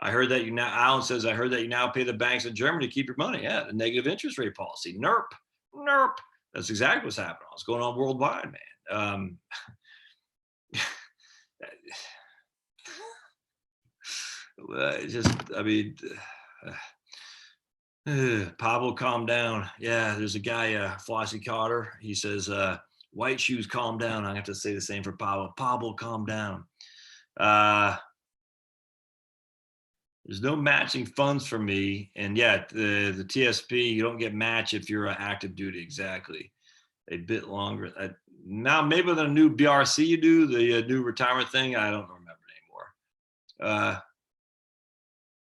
Speaker 1: heard that you now, Alan says, I heard that you now pay the banks in Germany to keep your money. Yeah, the negative interest rate policy. NERP. That's exactly what's happening. What's going on worldwide, man. Pablo, calm down. Yeah, there's a guy, Flossie Cotter. He says, white shoes, calm down. I have to say the same for Pablo. Pablo, calm down. There's no matching funds for me. And yeah, the TSP, you don't get match if you're active duty. Exactly. A bit longer. Now, maybe with a new BRC you do, the new retirement thing, I don't remember anymore.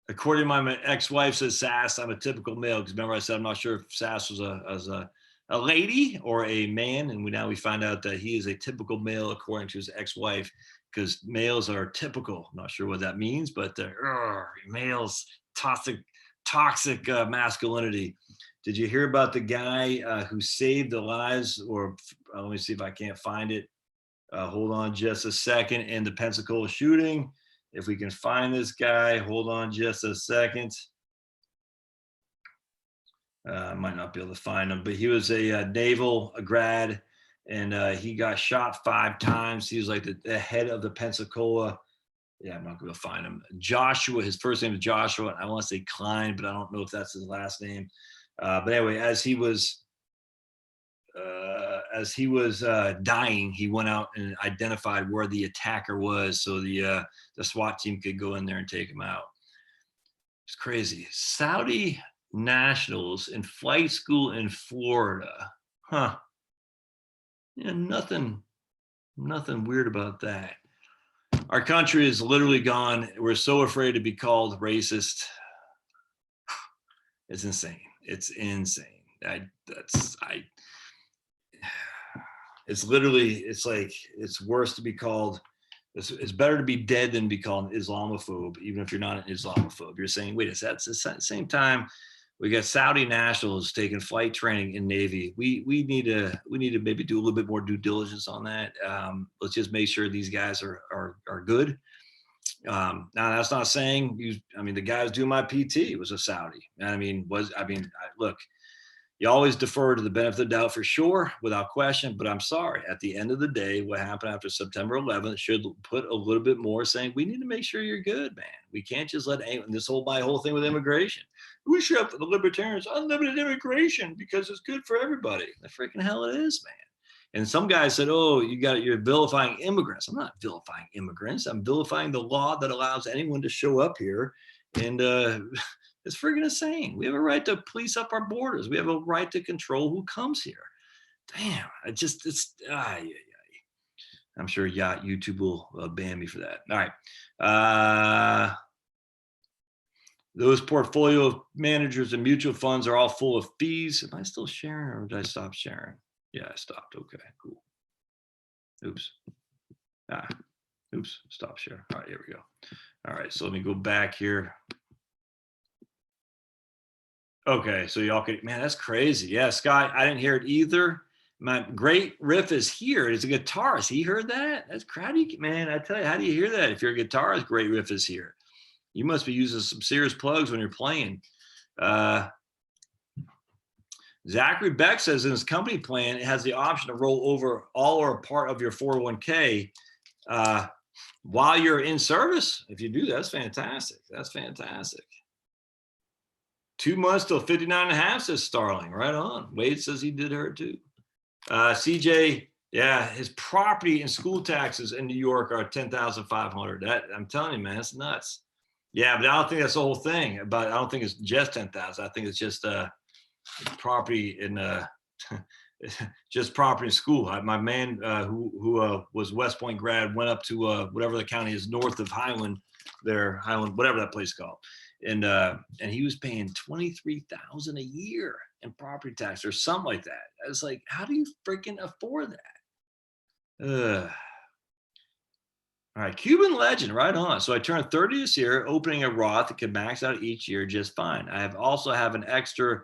Speaker 1: According to my ex-wife, says Sass, I'm a typical male. Because remember I said I'm not sure if Sass was a lady or a man. And now we find out that he is a typical male according to his ex-wife, because males are typical. I'm not sure what that means, but males, toxic masculinity. Did you hear about the guy who saved the lives, or let me see if I can't find it. Hold on just a second. In the Pensacola shooting, if we can find this guy, hold on just a second. I might not be able to find him, but he was a naval grad, and he got shot 5 times. He was like the head of the Pensacola. Yeah, I'm not going to find him. Joshua, his first name is Joshua. I want to say Klein, but I don't know if that's his last name. But anyway, as he was dying, he went out and identified where the attacker was, so the SWAT team could go in there and take him out. It's crazy. Saudi nationals in flight school in Florida. Huh. Yeah, nothing weird about that. Our country is literally gone. We're so afraid to be called racist. It's insane. It's insane. It's literally, it's like, it's worse to be called, it's better to be dead than be called an Islamophobe, even if you're not an Islamophobe. You're saying, wait, at the same time, we got Saudi nationals taking flight training in Navy. We need to maybe do a little bit more due diligence on that. Let's just make sure these guys are good. Now that's not saying the guy who's doing my PT was a Saudi. Look, you always defer to the benefit of the doubt for sure, without question. But I'm sorry, at the end of the day, what happened after September 11th should put a little bit more saying, we need to make sure you're good, man. We can't just let anyone, my whole thing with immigration. We should have, for the libertarians, unlimited immigration because it's good for everybody. The freaking hell it is, man. And some guy said, oh, you're vilifying immigrants. I'm not vilifying immigrants. I'm vilifying the law that allows anyone to show up here. And it's freaking insane. We have a right to police up our borders. We have a right to control who comes here. Damn, I'm sure YouTube will ban me for that. All right. Those portfolio managers and mutual funds are all full of fees. Am I still sharing, or did I stop sharing? Yeah, I stopped. Okay, cool. Oops. Stop share. All right, here we go. All right, so let me go back here. Okay, so y'all can, man, that's crazy. Yeah, Scott, I didn't hear it either. My great riff is here. It's a guitarist. He heard that? That's crowdy, man. I tell you, how do you hear that? If you're a guitarist, great riff is here. You must be using some serious plugs when you're playing. Zachary Beck says in his company plan, it has the option to roll over all or a part of your 401k while you're in service. If you do, that's fantastic. That's fantastic. 2 months till 59.5, says Starling. Right on. Wade says he did her too. CJ, yeah, his property and school taxes in New York are $10,500. That, I'm telling you, man, it's nuts. Yeah, but I don't think that's the whole thing. But I don't think it's just 10,000. I think it's just property in just property in school. My man who was West Point grad went up to whatever the county is north of Highland, whatever that place is called. And he was paying $23,000 a year in property tax or something like that. I was like, how do you freaking afford that? All right, Cuban legend, right on. So I turned 30 this year, opening a Roth that can max out each year just fine. I also have an extra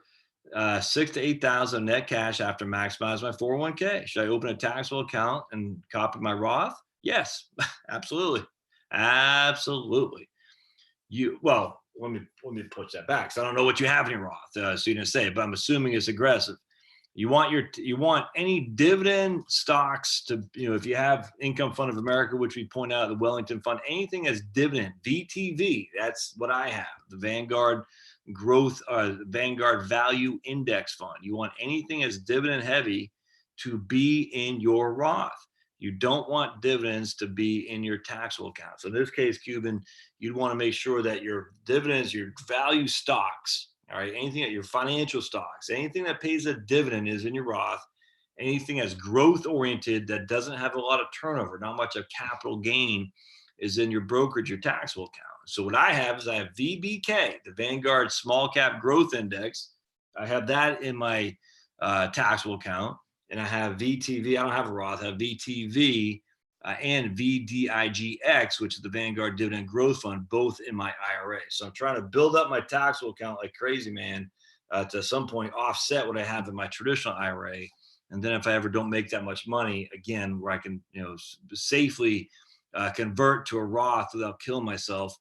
Speaker 1: 6,000 to 8,000 net cash after maximizing my 401k. Should I open a taxable account and copy my Roth? Yes, absolutely, absolutely. Let me push that back. So I don't know what you have in your Roth, so you didn't say it, but I'm assuming it's aggressive. You want any dividend stocks to, if you have Income Fund of America, which we point out, the Wellington Fund, anything as dividend, VTV, that's what I have. The Vanguard Vanguard Value Index Fund. You want anything as dividend heavy to be in your Roth. You don't want dividends to be in your taxable account. So in this case, Cuban, you'd want to make sure that your dividends, your value stocks, all right, anything that your financial stocks, anything that pays a dividend is in your Roth. Anything that's growth oriented that doesn't have a lot of turnover, not much of capital gain, is in your brokerage, your taxable account. So what I have is I have VBK, the Vanguard Small Cap Growth Index. I have that in my taxable account, and I have VTV. I don't have a Roth. I have VTV and VDIGX, which is the Vanguard Dividend Growth Fund, both in my IRA. So I'm trying to build up my taxable account like crazy, man, to some point offset what I have in my traditional IRA. And then if I ever don't make that much money, again, where I can, safely convert to a Roth without killing myself,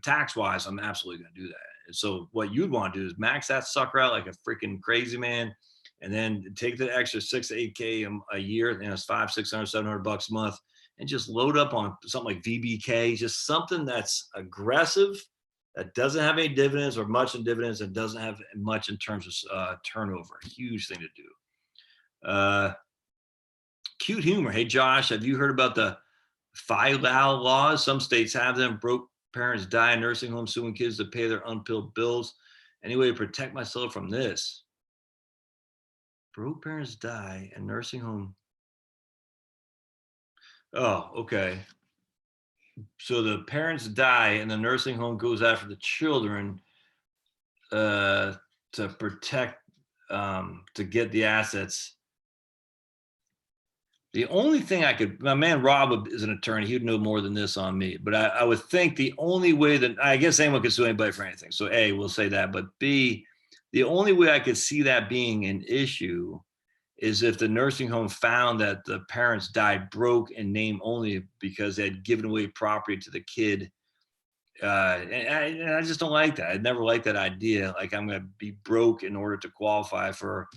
Speaker 1: tax-wise, I'm absolutely going to do that. And so what you'd want to do is max that sucker out like a freaking crazy man, and then take the extra 6 to 8K a year, it's $500, $600, $700 a month, and just load up on something like VBK, just something that's aggressive, that doesn't have any dividends or much in dividends, and doesn't have much in terms of turnover. A huge thing to do. Cute humor. Hey, Josh, have you heard about the FILAL laws? Some states have them. Broke parents die in nursing homes, suing kids to pay their unbilled bills. Any way to protect myself from this? Broke parents die in nursing home. Oh, okay. So the parents die and the nursing home goes after the children to protect, to get the assets. The only thing my man Rob is an attorney. He'd know more than this on me, but I would think the only way that, I guess anyone can sue anybody for anything. So A, we'll say that, but B, the only way I could see that being an issue is if the nursing home found that the parents died broke in name only because they had given away property to the kid. And I just don't like that. I'd never liked that idea. Like I'm going to be broke in order to qualify for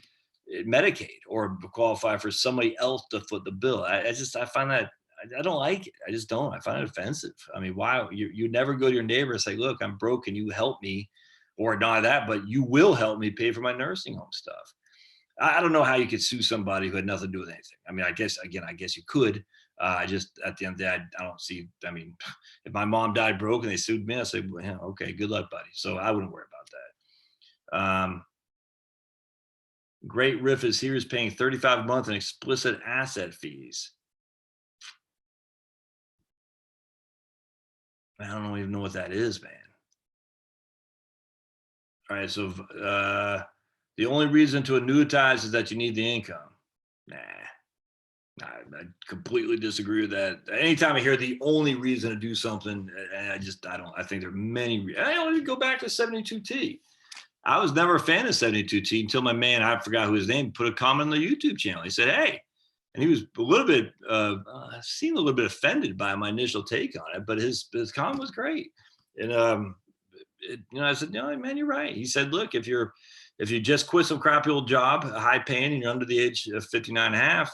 Speaker 1: Medicaid or qualify for somebody else to foot the bill. I find that, I don't like it. I just don't. I find it offensive. I mean, why you never go to your neighbor and say, look, I'm broke, can you help me? Or not that, but you will help me pay for my nursing home stuff. I don't know how you could sue somebody who had nothing to do with anything. I mean, I guess you could. Just at the end of the day, I don't see, I mean, if my mom died broke and they sued me, I say, well, yeah, okay, good luck, buddy. So I wouldn't worry about that. Great Riff is here is paying $35 a month in explicit asset fees. I don't even know what that is, man. All right, so the only reason to annuitize is that you need the income. Nah, I completely disagree with that. Anytime I hear the only reason to do something, I think there are many. I only go back to 72T. I was never a fan of 72T until my man, I forgot who his name, put a comment on the YouTube channel. He said, hey, and he was a little bit, seemed a little bit offended by my initial take on it, but his comment was great. And, I said, no, man, you're right. He said, look, if you just quit some crappy old job, high paying, and you're under the age of 59 and a half,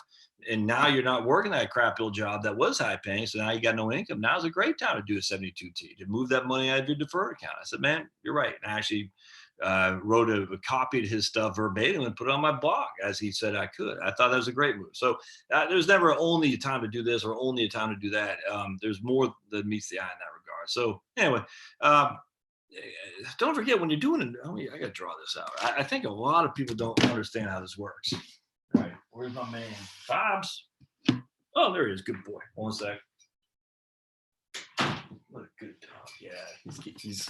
Speaker 1: and now you're not working that crappy old job that was high paying, so now you got no income. Now's a great time to do a 72T, to move that money out of your deferred account. I said, man, you're right. And I actually copied his stuff verbatim and put it on my blog as he said I could. I thought that was a great move. So there's never only a time to do this or only a time to do that. There's more that meets the eye in that regard. So anyway, don't forget when you're doing it. I got to draw this out. I think a lot of people don't understand how this works. All right, where's my man? Bob's. Oh, there he is. Good boy. One sec. What a good dog. Yeah. He's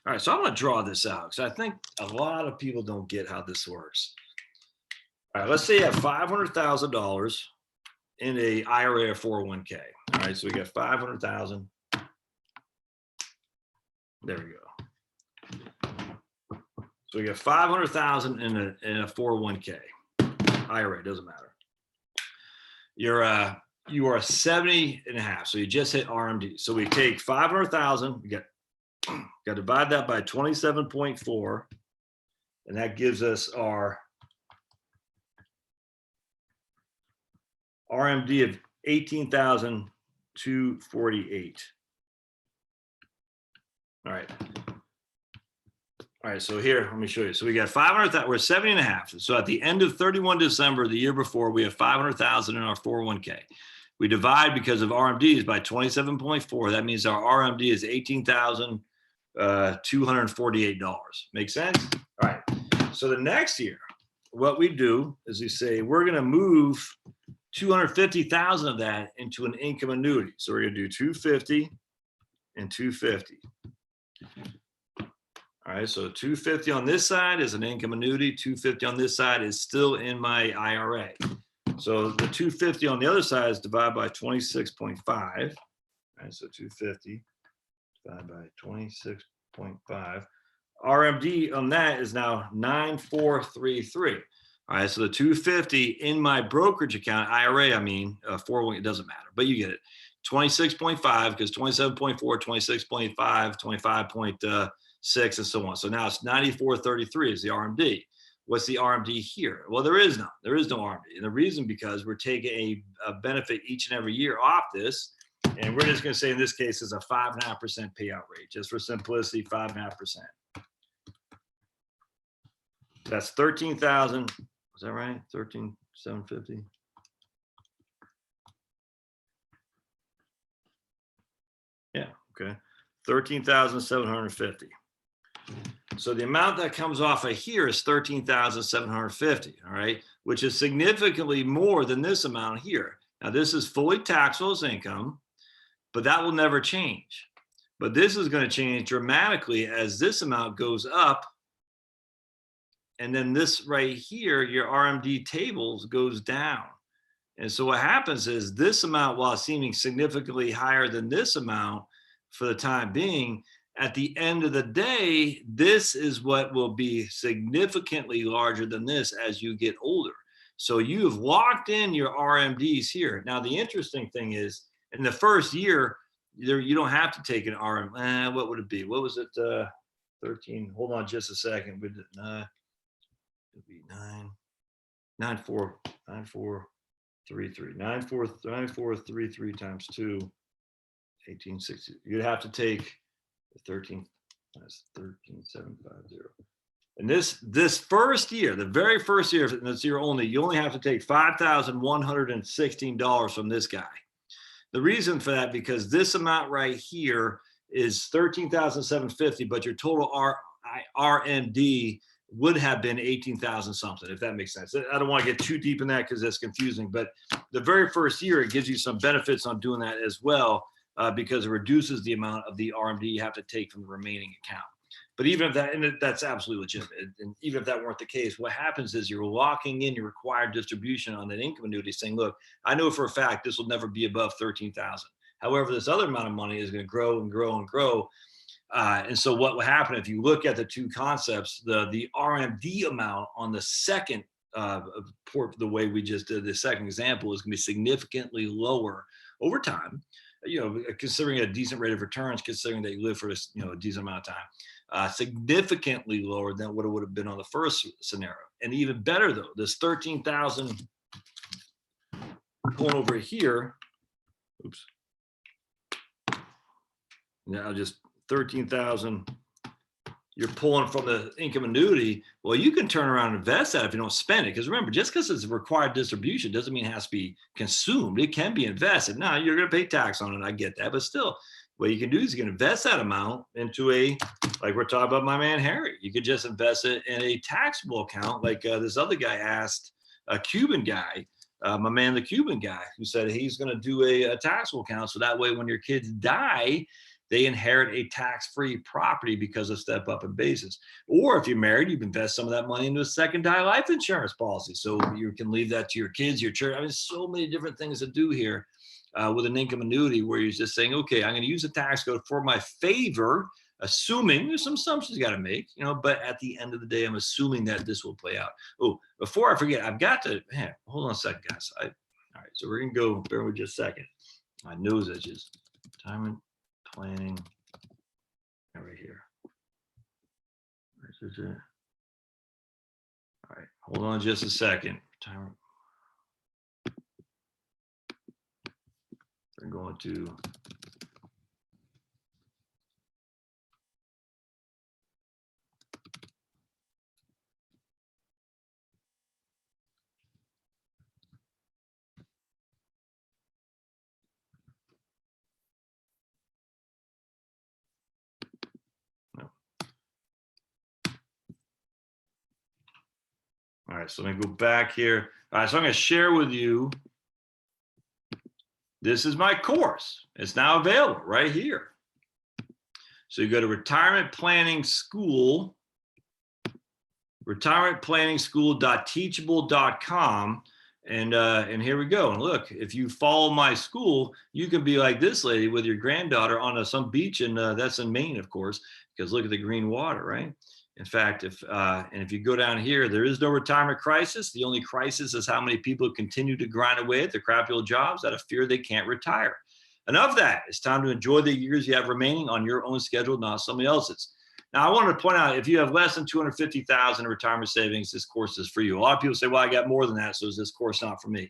Speaker 1: all right. So I'm going to draw this out because I think a lot of people don't get how this works. All right. Let's say you have $500,000 in a IRA or 401k. All right. So we got 500,000. There we go. So we got 500,000 in a 401k. IRA, doesn't matter. You are 70 and a half. So you just hit RMD. So we take 500,000, we got to divide that by 27.4. And that gives us our RMD of 18,248. All right. All right, so here, let me show you. So we got 500,000, we're 70 and a half. So at the end of 31 December, the year before, we have 500,000 in our 401k. We divide because of RMDs by 27.4. That means our RMD is $18,248. Make sense? All right. So the next year, what we do is we say we're going to move 250,000 of that into an income annuity. So we're going to do 250 and 250. All right, so 250 on this side is an income annuity. 250 on this side is still in my IRA. So the 250 on the other side is divided by 26.5. All right, so 250 divided by 26.5. RMD on that is now 9433. All right, so the 250 in my brokerage account, IRA, I mean, 401, it doesn't matter, but you get it. 26.5 because 27.4, 26.5, 25.6, and so on. So now it's 9433 is the RMD. What's the RMD here? Well, there is none. There is no RMD. And the reason because we're taking a benefit each and every year off this. And we're just going to say in this case is a 5.5% payout rate, just for simplicity, 5.5%. That's 13,000. Was that right? 13,750. Yeah. Okay. 13,750. So the amount that comes off of here is 13,750. All right, which is significantly more than this amount here. Now this is fully taxable as income, but that will never change. But this is going to change dramatically as this amount goes up. And then this right here, your RMD tables goes down. And so what happens is this amount, while seeming significantly higher than this amount for the time being, at the end of the day, this is what will be significantly larger than this as you get older. So you have locked in your RMDs here. Now, the interesting thing is in the first year, you don't have to take an RM. What would it be? What was it? 13. Hold on just a second. It'd be 9433 times 2, 1860. You'd have to take 13. That's 13,750. And this first year, the very first year, and this year only, you only have to take $5,116 from this guy. The reason for that, because this amount right here is 13,750, but your total RMD would have been 18,000 something, if that makes sense. I don't want to get too deep in that because that's confusing, but the very first year, it gives you some benefits on doing that as well, because it reduces the amount of the RMD you have to take from the remaining account. But even if that, and that's absolutely legitimate, and even if that weren't the case, what happens is you're locking in your required distribution on that income annuity, saying, look, I know for a fact this will never be above 13,000. However, this other amount of money is going to grow and grow and grow. And so what will happen if you look at the two concepts, the RMD amount on the second port, the way we just did the second example, is going to be significantly lower over time, considering a decent rate of returns, considering that you live for a decent amount of time, significantly lower than what it would have been on the first scenario. And even better though, this 13,000 going over here, oops, now just 13,000 you're pulling from the income annuity. Well, you can turn around and invest that if you don't spend it. Because remember, just because it's a required distribution doesn't mean it has to be consumed. It can be invested. Now, you're going to pay tax on it. I get that. But still, what you can do is you can invest that amount into like we're talking about my man Harry. You could just invest it in a taxable account like this other guy asked, a Cuban guy, my man, the Cuban guy, who said he's going to do a taxable account. So that way when your kids die, they inherit a tax-free property because of step up in basis. Or if you're married, you can invest some of that money into a secondary life insurance policy. So you can leave that to your kids, your church. I mean, so many different things to do here with an income annuity where you're just saying, okay, I'm going to use the tax code for my favor, assuming there's some assumptions you got to make, but at the end of the day, I'm assuming that this will play out. Oh, before I forget, I've got to, hold on a second, guys. All right, so we're going to go, bear with me just a second. My nose itches. Retirement planning right here. This is it. All right, hold on just a second. We're going to right, so let me go back here. All right, so I'm going to share with you. This is my course. It's now available right here. So you go to Retirement Planning School, retirementplanningschool.teachable.com. And here we go. And look, if you follow my school, you can be like this lady with your granddaughter on some beach, and that's in Maine, of course, because look at the green water, right? In fact, if you go down here, there is no retirement crisis. The only crisis is how many people continue to grind away at their crappy old jobs out of fear they can't retire. Enough of that. It's time to enjoy the years you have remaining on your own schedule, not somebody else's. Now, I wanted to point out, if you have less than $250,000 in retirement savings, this course is for you. A lot of people say, well, I got more than that, so is this course not for me?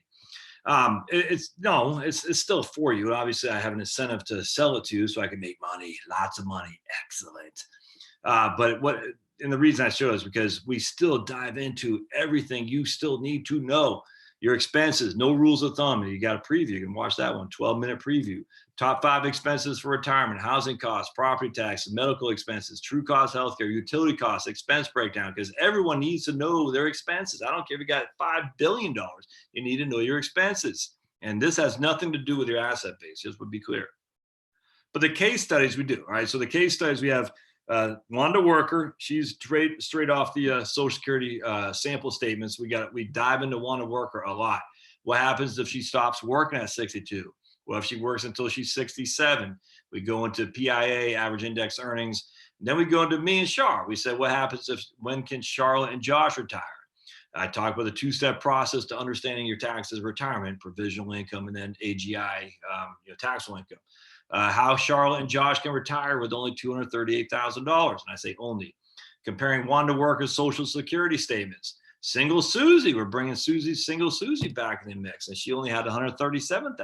Speaker 1: It's still for you. Obviously, I have an incentive to sell it to you so I can make money, lots of money. Excellent. And the reason I show is because we still dive into everything you still need to know. Your expenses, no rules of thumb. You got a preview. You can watch that one, 12-minute preview. Top 5 expenses for retirement: housing costs, property taxes, medical expenses, true cost healthcare, utility costs, expense breakdown, because everyone needs to know their expenses. I don't care if you got $5 billion, you need to know your expenses. And this has nothing to do with your asset base, just to be clear. But the case studies we do, all right? So the case studies, we have Wanda Worker. She's straight off the Social Security sample statements. We dive into Wanda Worker a lot. What happens if she stops working at 62? Well, if she works until she's 67, we go into PIA, average index earnings. And then we go into me and Char. We said, what happens when can Charlotte and Josh retire? I talk about the 2-step process to understanding your taxes, retirement, provisional income, and then AGI, taxable income. How Charlotte and Josh can retire with only $238,000. And I say only. Comparing Wanda Worker's Social Security statements. Single Susie, we're bringing Single Susie back in the mix, and she only had $137,000.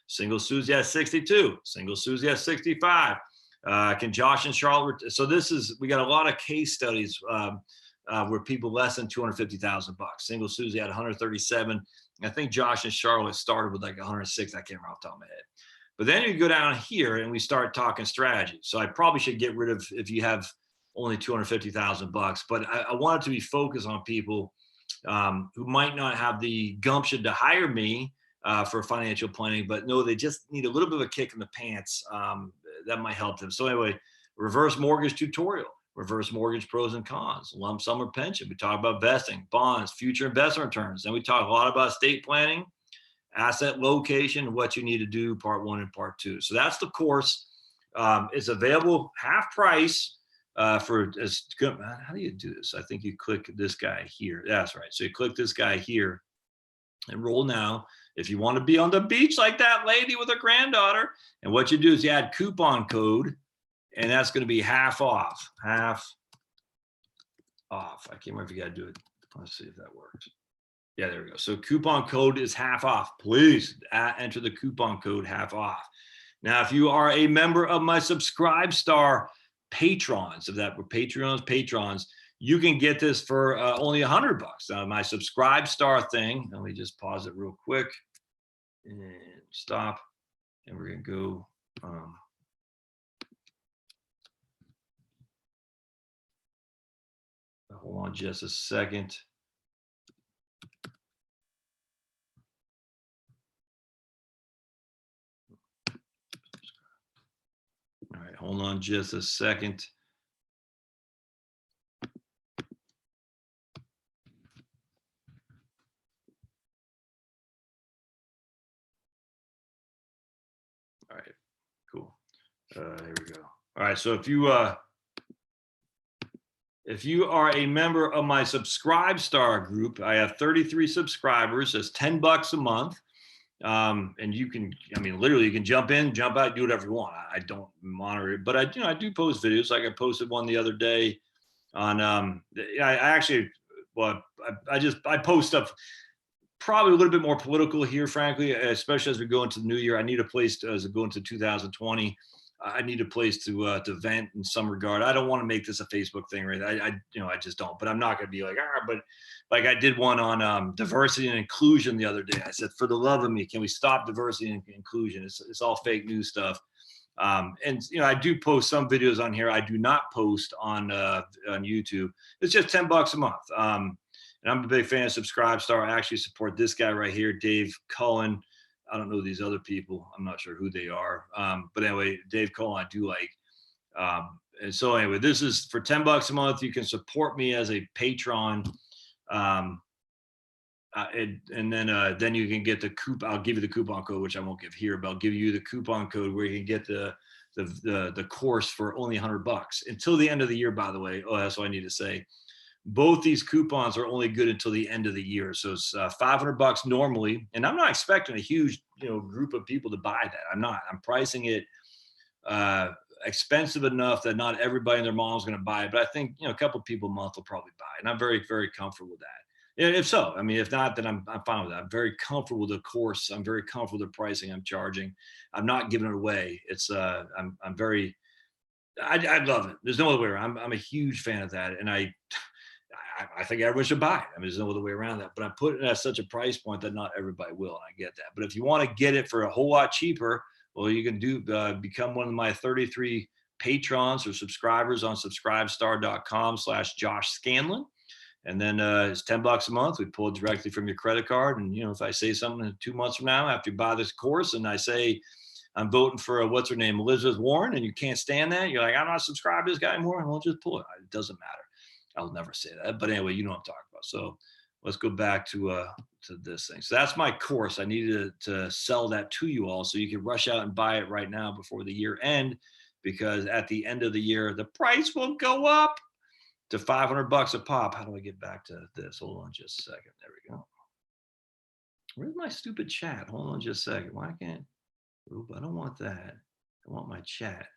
Speaker 1: Single Susie has 62. Single Susie has 65. Can Josh and Charlotte? So we got a lot of case studies where people less than $250,000. Single Susie had 137. I think Josh and Charlotte started with like 106. I can't remember off the top of my head. But then you go down here and we start talking strategy. So I probably should get rid of if you have only $250,000. But I wanted to be focused on people who might not have the gumption to hire me for financial planning, but no, they just need a little bit of a kick in the pants. That might help them. So anyway, reverse mortgage tutorial, reverse mortgage pros and cons, lump sum or pension. We talk about vesting, bonds, future investment returns. Then we talk a lot about estate planning, asset location, what you need to do, part 1 and part 2. So that's the course. It's available half price for as good. How do you do this? I think you click this guy here. That's right. So you click this guy here, enroll now. If you want to be on the beach like that lady with her granddaughter, and what you do is you add coupon code, and that's going to be half off. I can't remember if you got to do it. Let's see if that works. Yeah, there we go. So coupon code is half off. Please enter the coupon code half off. Now, if you are a member of my Subscribe Star patrons, if that were patrons, you can get this for only $100. My Subscribe Star thing. Let me just pause it real quick and stop. And we're going to go. Hold on just a second. All right, hold on just a second. All right, cool. Here we go. All right, so if you are a member of my Subscribe Star group, I have 33 subscribers. That's $10 a month. And you can, literally you can jump in, jump out, do whatever you want. I don't monitor it, but I do post videos. Like I posted one the other day on, I post stuff probably a little bit more political here, frankly, especially as we go into the new year. I need a place as we go into 2020. I need a place to vent in some regard. I don't want to make this a Facebook thing, right? I just don't. But I'm not going to be like, but like I did one on diversity and inclusion the other day. I said, for the love of me, can we stop diversity and inclusion? It's all fake news stuff. And I do post some videos on here. I do not post on YouTube. It's just $10 a month. And I'm a big fan of SubscribeStar. I actually support this guy right here, Dave Cullen. I don't know these other people. I'm not sure who they are. But anyway, Dave Cullen, I do like. And so anyway, this is for $10 a month. You can support me as a patron. And then you can get the coupon. I'll give you the coupon code, which I won't give here, but I'll give you the coupon code where you can get the course for only $100 until the end of the year, by the way. Oh, that's what I need to say. Both these coupons are only good until the end of the year. So it's $500 normally. And I'm not expecting a huge, group of people to buy that. I'm not. I'm pricing it expensive enough that not everybody and their mom's going to buy it. But I think, a couple of people a month will probably buy it. And I'm very, very comfortable with that. And if so, if not, then I'm fine with that. I'm very comfortable with the course. I'm very comfortable with the pricing I'm charging. I'm not giving it away. It's I love it. There's no other way around. I'm a huge fan of that. And I think everyone should buy it. There's no other way around that. But I put it at such a price point that not everybody will. And I get that. But if you want to get it for a whole lot cheaper, well, you can become one of my 33 patrons or subscribers on subscribestar.com/Josh Scanlon. And then it's $10 a month. We pull it directly from your credit card. And, if I say something in 2 months from now, after you buy this course and I say, I'm voting for what's her name, Elizabeth Warren, and you can't stand that, you're like, I'm not subscribed to this guy anymore. Well, just pull it. It doesn't matter. I'll never say that. But anyway, you know what I'm talking about. So let's go back to this thing. So that's my course. I needed to sell that to you all so you can rush out and buy it right now before the year end, because at the end of the year, the price will go up to $500 a pop. How do I get back to this? Hold on just a second. There we go. Where's my stupid chat? Hold on just a second. Why can't? Oop, I don't want that. I want my chat.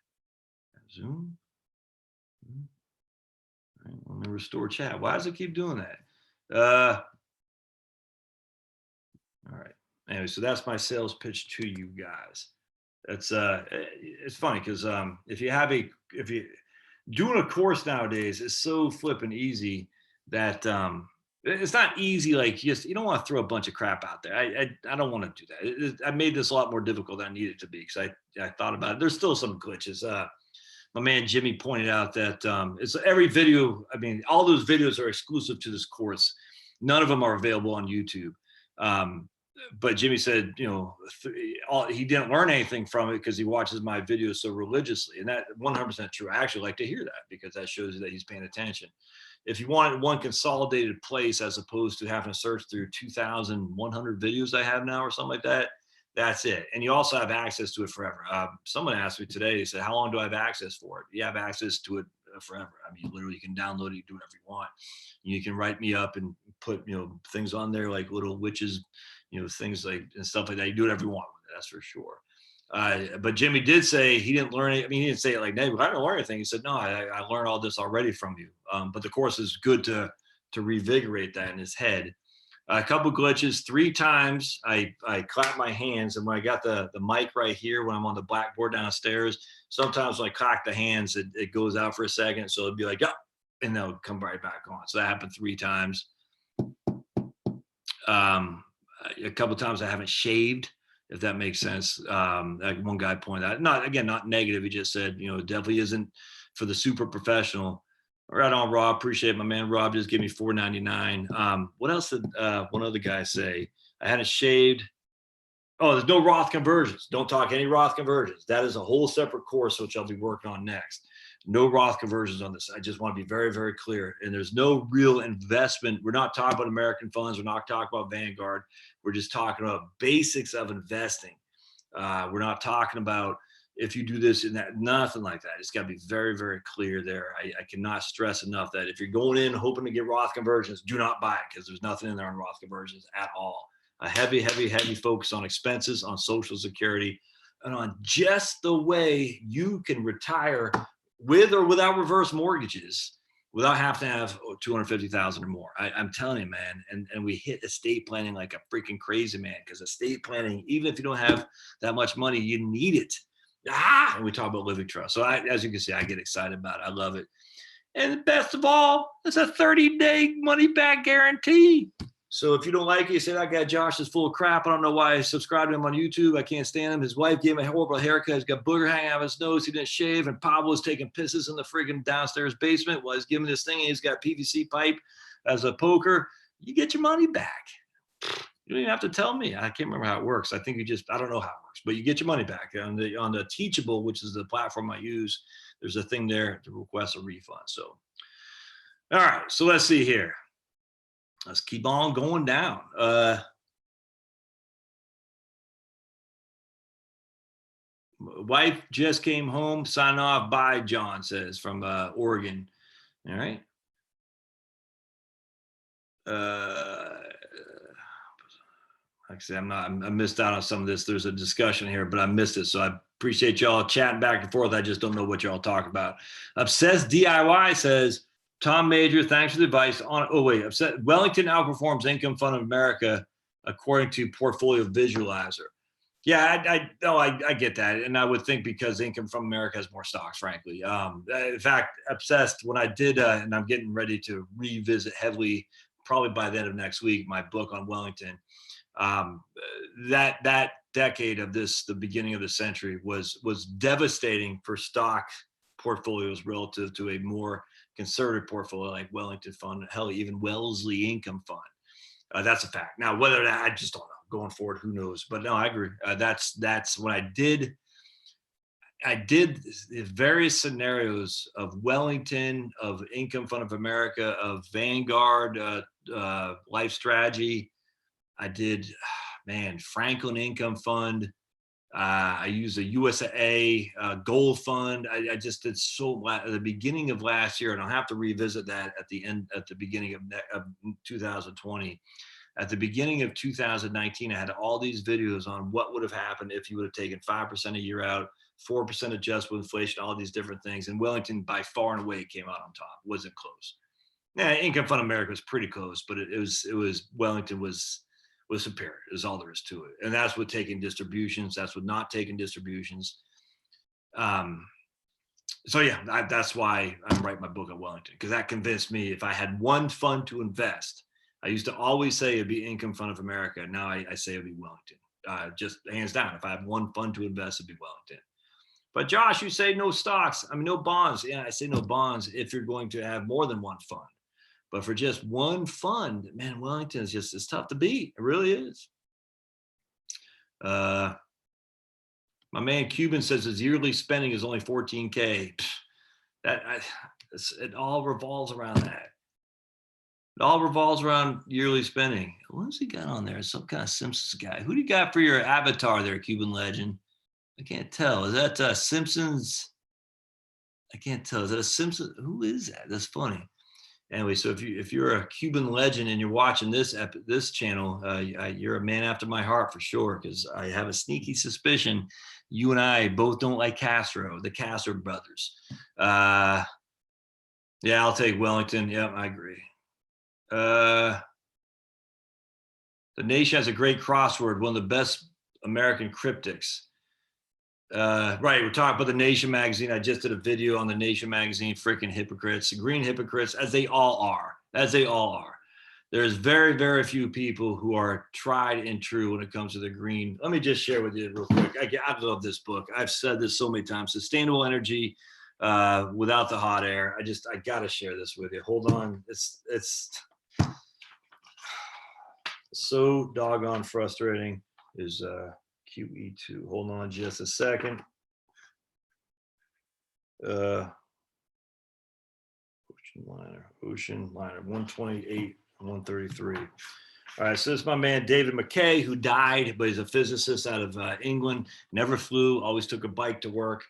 Speaker 1: Zoom. All right, let me restore chat. Why does it keep doing that? All right. Anyway, so that's my sales pitch to you guys. It's funny because if you doing a course nowadays is so flipping easy that it's not easy. Like you don't want to throw a bunch of crap out there. I don't want to do that. I made this a lot more difficult than I needed it to be because I thought about it. There's still some glitches. My man Jimmy pointed out that it's every video. All those videos are exclusive to this course. None of them are available on YouTube. But Jimmy said, he didn't learn anything from it because he watches my videos so religiously. And that 100% true. I actually like to hear that because that shows you that he's paying attention. If you want one consolidated place as opposed to having to search through 2,100 videos I have now or something like that, that's it. And you also have access to it forever. Someone asked me today, they said, how long do I have access for it? You have access to it forever. Literally you can download it, you do whatever you want. You can write me up and put, things on there like little witches, things like and stuff like that. You do whatever you want with it, that's for sure. But Jimmy did say he didn't learn it. He didn't say it like negative. I didn't learn anything. He said, no, I learned all this already from you. But the course is good to revigorate that in his head. A couple glitches. 3 times I clap my hands, and when I got the mic right here, when I'm on the blackboard downstairs, sometimes when I clap the hands, it goes out for a second. So it'd be like, up, and they'll come right back on. So that happened 3 times. A couple of times I haven't shaved, if that makes sense. Like one guy pointed out, not negative. He just said, it definitely isn't for the super professional. Right on, Rob. Appreciate it. My man Rob just gave me $4.99. What else did one other guy say? I hadn't shaved. Oh, there's no Roth conversions. Don't talk any Roth conversions. That is a whole separate course, which I'll be working on next. No Roth conversions on this. I just want to be very, very clear. And there's no real investment. We're not talking about American funds. We're not talking about Vanguard. We're just talking about basics of investing. We're not talking about if you do this and that, nothing like that. It's got to be very, very clear there. I cannot stress enough that if you're going in hoping to get Roth conversions, do not buy it because there's nothing in there on Roth conversions at all. A heavy, heavy, heavy focus on expenses, on Social Security, and on just the way you can retire with or without reverse mortgages without having to have $250,000 or more. I'm telling you, man. And we hit estate planning like a freaking crazy man because estate planning, even if you don't have that much money, you need it. And we talk about living trust. So as you can see, I get excited about it. I love it. And best of all, it's a 30-day money back guarantee. So if you don't like it, you say, that guy Josh is full of crap. I don't know why I subscribed to him on YouTube. I can't stand him. His wife gave him a horrible haircut. He's got booger hanging out of his nose. He didn't shave. And Pablo's taking pisses in the friggin' downstairs basement while he's giving this thing. And he's got PVC pipe as a poker. you get your money back. You don't even have to tell me. I can't remember how it works. I think I don't know how it works, but you get your money back. On the Teachable, which is the platform I use, there's a thing there to request a refund. So, all right. So let's see here. Let's keep on going down. Wife just came home. Sign off. Bye, John says from Oregon. All right. Like I said, I missed out on some of this. There's a discussion here, but I missed it. So I appreciate y'all chatting back and forth. I just don't know what y'all talk about. Obsessed DIY says, Tom Major, thanks for the advice. Wellington outperforms Income Fund of America according to Portfolio Visualizer. Yeah, I get that. And I would think because Income from America has more stocks, frankly. In fact, Obsessed, when I did, and I'm getting ready to revisit heavily, probably by the end of next week, my book on Wellington. That decade of the beginning of the century was devastating for stock portfolios relative to a more conservative portfolio like Wellington Fund, hell, even Wellesley Income Fund. That's a fact. Now, whether that, I just don't know. Going forward, who knows? But no, I agree. That's when I did various scenarios of Wellington, of Income Fund of America, of Vanguard, Life Strategy. I did, Franklin Income Fund. I used a USA Gold Fund. I just did at the beginning of last year, and I'll have to revisit that at the beginning of 2020. At the beginning of 2019, I had all these videos on what would have happened if you would have taken 5% a year out, 4% adjust with inflation, all these different things. And Wellington, by far and away, came out on top. Wasn't close. Yeah, Income Fund America was pretty close, but it was Wellington was superior. Is all there is to it. And that's with taking distributions. That's with not taking distributions. So yeah, that's why I'm writing my book on Wellington, because that convinced me if I had one fund to invest. I used to always say it'd be Income Fund of America. Now I say it'd be Wellington. Just hands down. If I have one fund to invest, it'd be Wellington. But Josh, you say no stocks. No bonds. Yeah, I say no bonds if you're going to have more than one fund. But for just one fund, man, Wellington is it's tough to beat. It really is. My man Cuban says his yearly spending is only $14K. It all revolves around that. It all revolves around yearly spending. What's he got on there? Some kind of Simpsons guy. Who do you got for your avatar there, Cuban legend? I can't tell. Is that Simpsons? I can't tell. Is that a Simpsons? Who is that? That's funny. Anyway, so if you're a Cuban legend and you're watching this channel, you're a man after my heart for sure, because I have a sneaky suspicion you and I both don't like Castro, the Castro brothers. Yeah, I'll take Wellington. Yeah, I agree. The Nation has a great crossword, one of the best American cryptics. Right, we're talking about the Nation magazine. I just did a video on the Nation magazine. Freaking hypocrites, green hypocrites, as they all are. There's very, very few people who are tried and true when it comes to the green. Let me just share with you real quick. I love this book. I've said this so many times. Sustainable energy without the hot air. I gotta share this with you. Hold on. It's so doggone frustrating. Is QE2. Hold on just a second. Ocean liner 128, 133. All right, so this is my man David McKay, who died, but he's a physicist out of England. Never flew, always took a bike to work.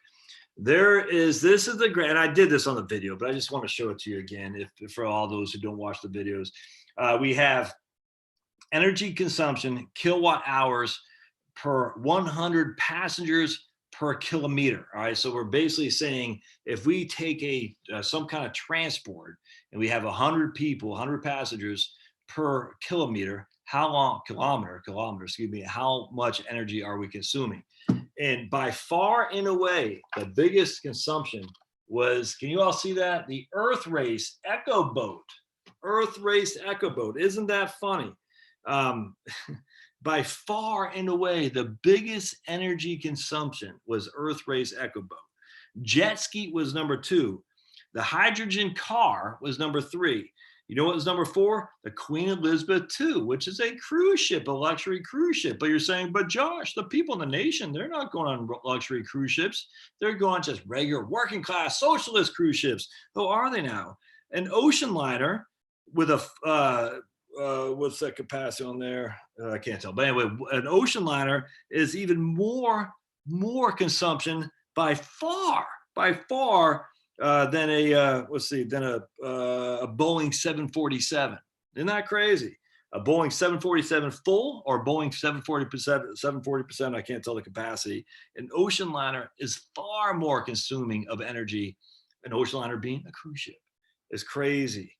Speaker 1: This is the great, and I did this on the video, but I just want to show it to you again, if for all those who don't watch the videos. We have energy consumption, kilowatt hours per 100 passengers per kilometer. All right, so we're basically saying if we take some kind of transport and we have 100 people, 100 passengers per kilometer, how much energy are we consuming? And by far and away, the biggest consumption was, can you all see that? The Earth Race Echo Boat. Earth Race Echo Boat. Isn't that funny? By far and away, the biggest energy consumption was Earth Race Echo Boat. Jet ski was number 2. The hydrogen car was number 3. You know what was number 4? The Queen Elizabeth II, which is a cruise ship, a luxury cruise ship. But you're saying, but Josh, the people in the nation, they're not going on luxury cruise ships. They're going just regular working class socialist cruise ships. Who are they now? An ocean liner with a, what's that capacity on there? I can't tell. But anyway, an ocean liner is even more consumption by far than a than a Boeing 747. Isn't that crazy? A Boeing 747 full or Boeing 740%, I can't tell the capacity. An ocean liner is far more consuming of energy. An ocean liner being a cruise ship is crazy.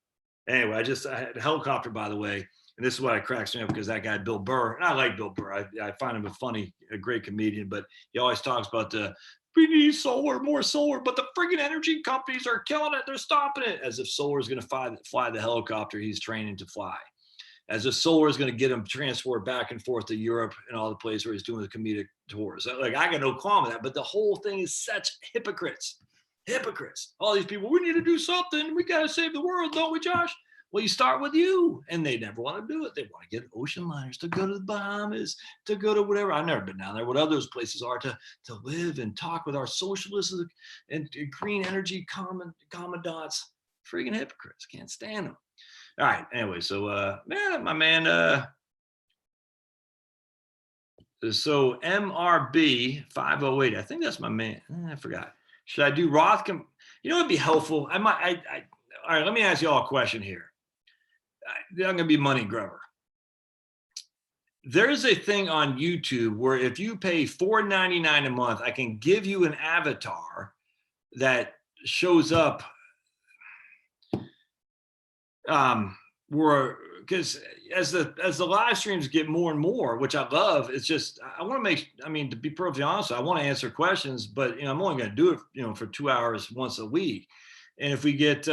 Speaker 1: Anyway, I had a helicopter, by the way, and this is why it cracks me up, because that guy, Bill Burr, and I like Bill Burr. I find him a great comedian, but he always talks about we need solar, more solar, but the friggin' energy companies are killing it. They're stopping it, as if solar is going to fly the helicopter he's training to fly, as if solar is going to get him transport back and forth to Europe and all the places where he's doing the comedic tours. Like, I got no qualm with that, but the whole thing is such hypocrites. All these people, we need to do something. We got to save the world, don't we, Josh? Well, you start with you, and they never want to do it. They want to get ocean liners to go to the Bahamas, to go to whatever. I've never been down there, what other places are to live and talk with our socialists and green energy commandants. Freaking hypocrites. Can't stand them. All right. Anyway, so my man. So MRB 508. I think that's my man. I forgot. Should I do Roth? You know, it'd be helpful. All right. Let me ask you all a question here. I'm going to be money grubber. There's a thing on YouTube where if you pay $4.99 a month, I can give you an avatar that shows up. Because as the live streams get more and more, which I love, it's just I want to to be perfectly honest, I want to answer questions, but I'm only going to do it for 2 hours once a week. And if we get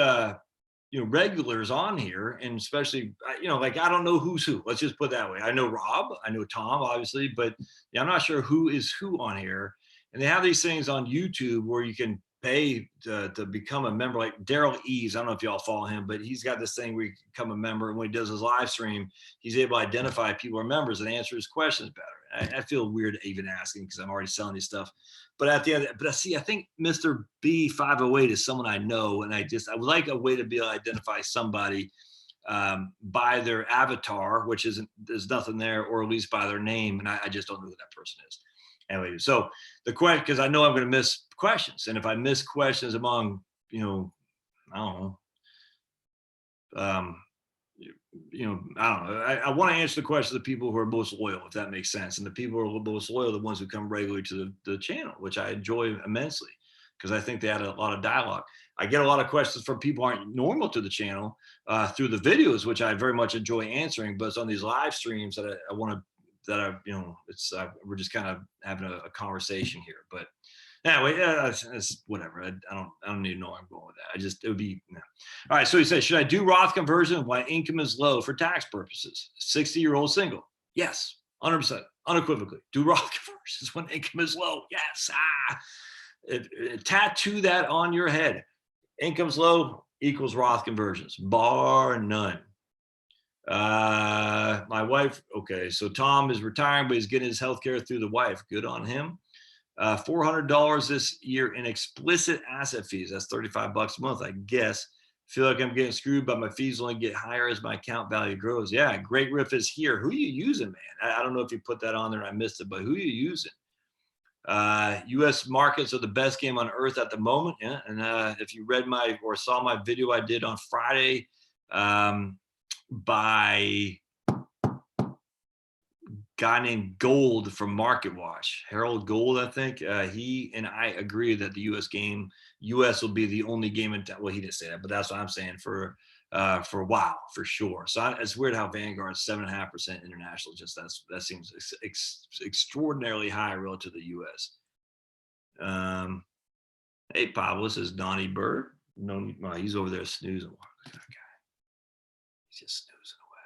Speaker 1: regulars on here, and especially like, I don't know who's who. Let's just put it that way. I know Rob, I know Tom, obviously, but I'm not sure who is who on here. And they have these things on YouTube where you can pay to become a member, like Daryl Eves. I don't know if y'all follow him, but he's got this thing where you become a member, and when he does his live stream, he's able to identify people are members and answer his questions better. I feel weird even asking, because I'm already selling you stuff. But at the end, I think Mr. B508 is someone I know, and I would like a way to be able to identify somebody by their avatar, which there's nothing there, or at least by their name, and I just don't know who that person is. Anyway, so the question, because I know I'm going to miss questions, and if I miss questions among, I don't know, I don't know. I want to answer the question of the people who are most loyal, if that makes sense. And the people who are most loyal are the ones who come regularly to the channel, which I enjoy immensely, because I think they had a lot of dialogue. I get a lot of questions from people who aren't normal to the channel through the videos, which I very much enjoy answering. But it's on these live streams that I want to, it's we're just kind of having a conversation here. But anyway, it's whatever. I don't even know where I'm going with that. It would be. No. All right. So he says, should I do Roth conversion while income is low for tax purposes? 60-year-old single. Yes. 100%. Unequivocally. Do Roth conversions when income is low. Yes. Tattoo that on your head. Income's low equals Roth conversions. Bar none. My wife. Okay. So Tom is retiring, but he's getting his health care through the wife. Good on him. $400 this year in explicit asset fees. That's $35 a month, I guess. Feel like I'm getting screwed, but my fees only get higher as my account value grows. Yeah, great riff is here. Who are you using, man? I don't know if you put that on there and I missed it, but who are you using? U.S. markets are the best game on earth at the moment. Yeah, and if you read or saw my video I did on Friday by guy named Gold from Market Watch, Harold Gold, I think. He and I agree that the U.S. will be the only game in town. Well, he didn't say that, but that's what I'm saying for a while, for sure. So it's weird how Vanguard is 7.5% international. Just that seems extraordinarily high relative to the U.S. Hey, Pablo, this is Donnie Bird. No, he's over there snoozing. Look at that guy. He's just snoozing away.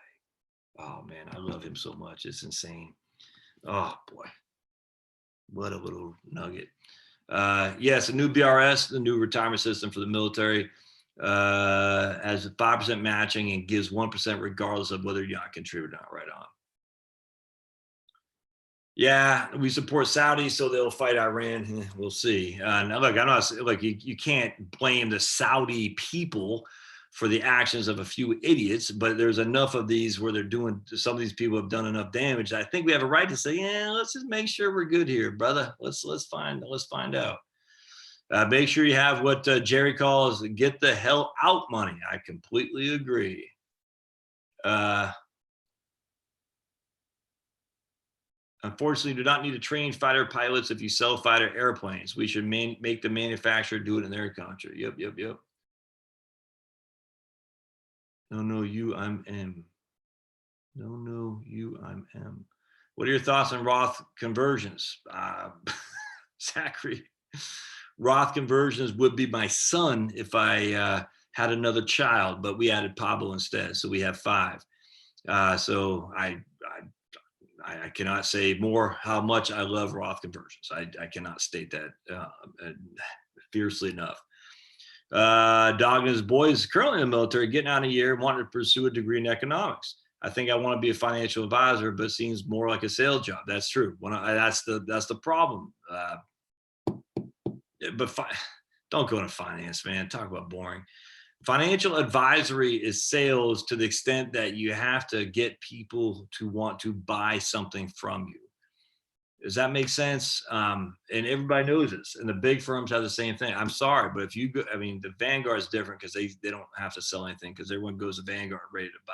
Speaker 1: Oh man, I love him so much. It's insane. Oh boy, what a little nugget. Yes, a new BRS, the new retirement system for the military. as a 5% matching and gives 1% regardless of whether you're not contributing or not. Right on. Yeah, we support Saudi, so they'll fight Iran. We'll see. Now, look, I'm not like you can't blame the Saudi people for the actions of a few idiots, but there's enough of these where they're doing. Some of these people have done enough damage. I think we have a right to say, yeah, let's just make sure we're good here, brother. Let's find out. Make sure you have what Jerry calls "get the hell out" money. I completely agree. Unfortunately, you do not need to train fighter pilots if you sell fighter airplanes. We should make the manufacturer do it in their country. Yep. No, you, I'm M. No, you, I'm M. What are your thoughts on Roth conversions? Zachary, Roth conversions would be my son if I had another child, but we added Pablo instead. So we have 5. So I cannot say more how much I love Roth conversions. I cannot state that fiercely enough. Dog and his boys currently in the military, getting out a year, wanting to pursue a degree in economics. I think I want to be a financial advisor, but it seems more like a sales job. That's true. That's the problem. Don't go into finance, man. Talk about boring. Financial advisory is sales to the extent that you have to get people to want to buy something from you. Does that make sense? And everybody knows this. And the big firms have the same thing. I'm sorry, but if you go, I mean, the Vanguard is different because they don't have to sell anything because everyone goes to Vanguard ready to buy.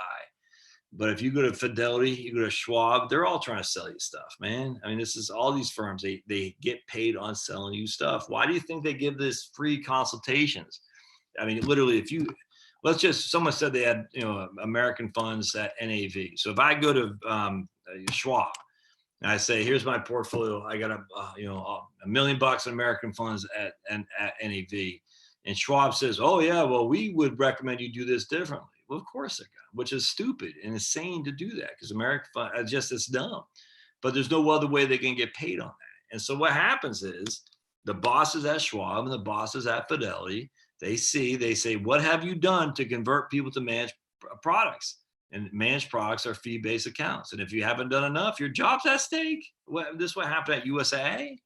Speaker 1: But if you go to Fidelity, you go to Schwab, they're all trying to sell you stuff, man. I mean, this is all these firms, they get paid on selling you stuff. Why do you think they give this free consultations? I mean, literally, if you, someone said they had, American funds at NAV. So if I go to Schwab and I say, here's my portfolio, I got $1 million in American funds at NAV. And Schwab says, oh yeah, well, we would recommend you do this differently. Well, of course they're going, which is stupid and insane to do that because American fund, it's dumb. But there's no other way they can get paid on that. And so what happens is the bosses at Schwab and the bosses at Fidelity, they say, what have you done to convert people to managed products? And managed products are fee-based accounts. And if you haven't done enough, your job's at stake. This is what happened at USAA.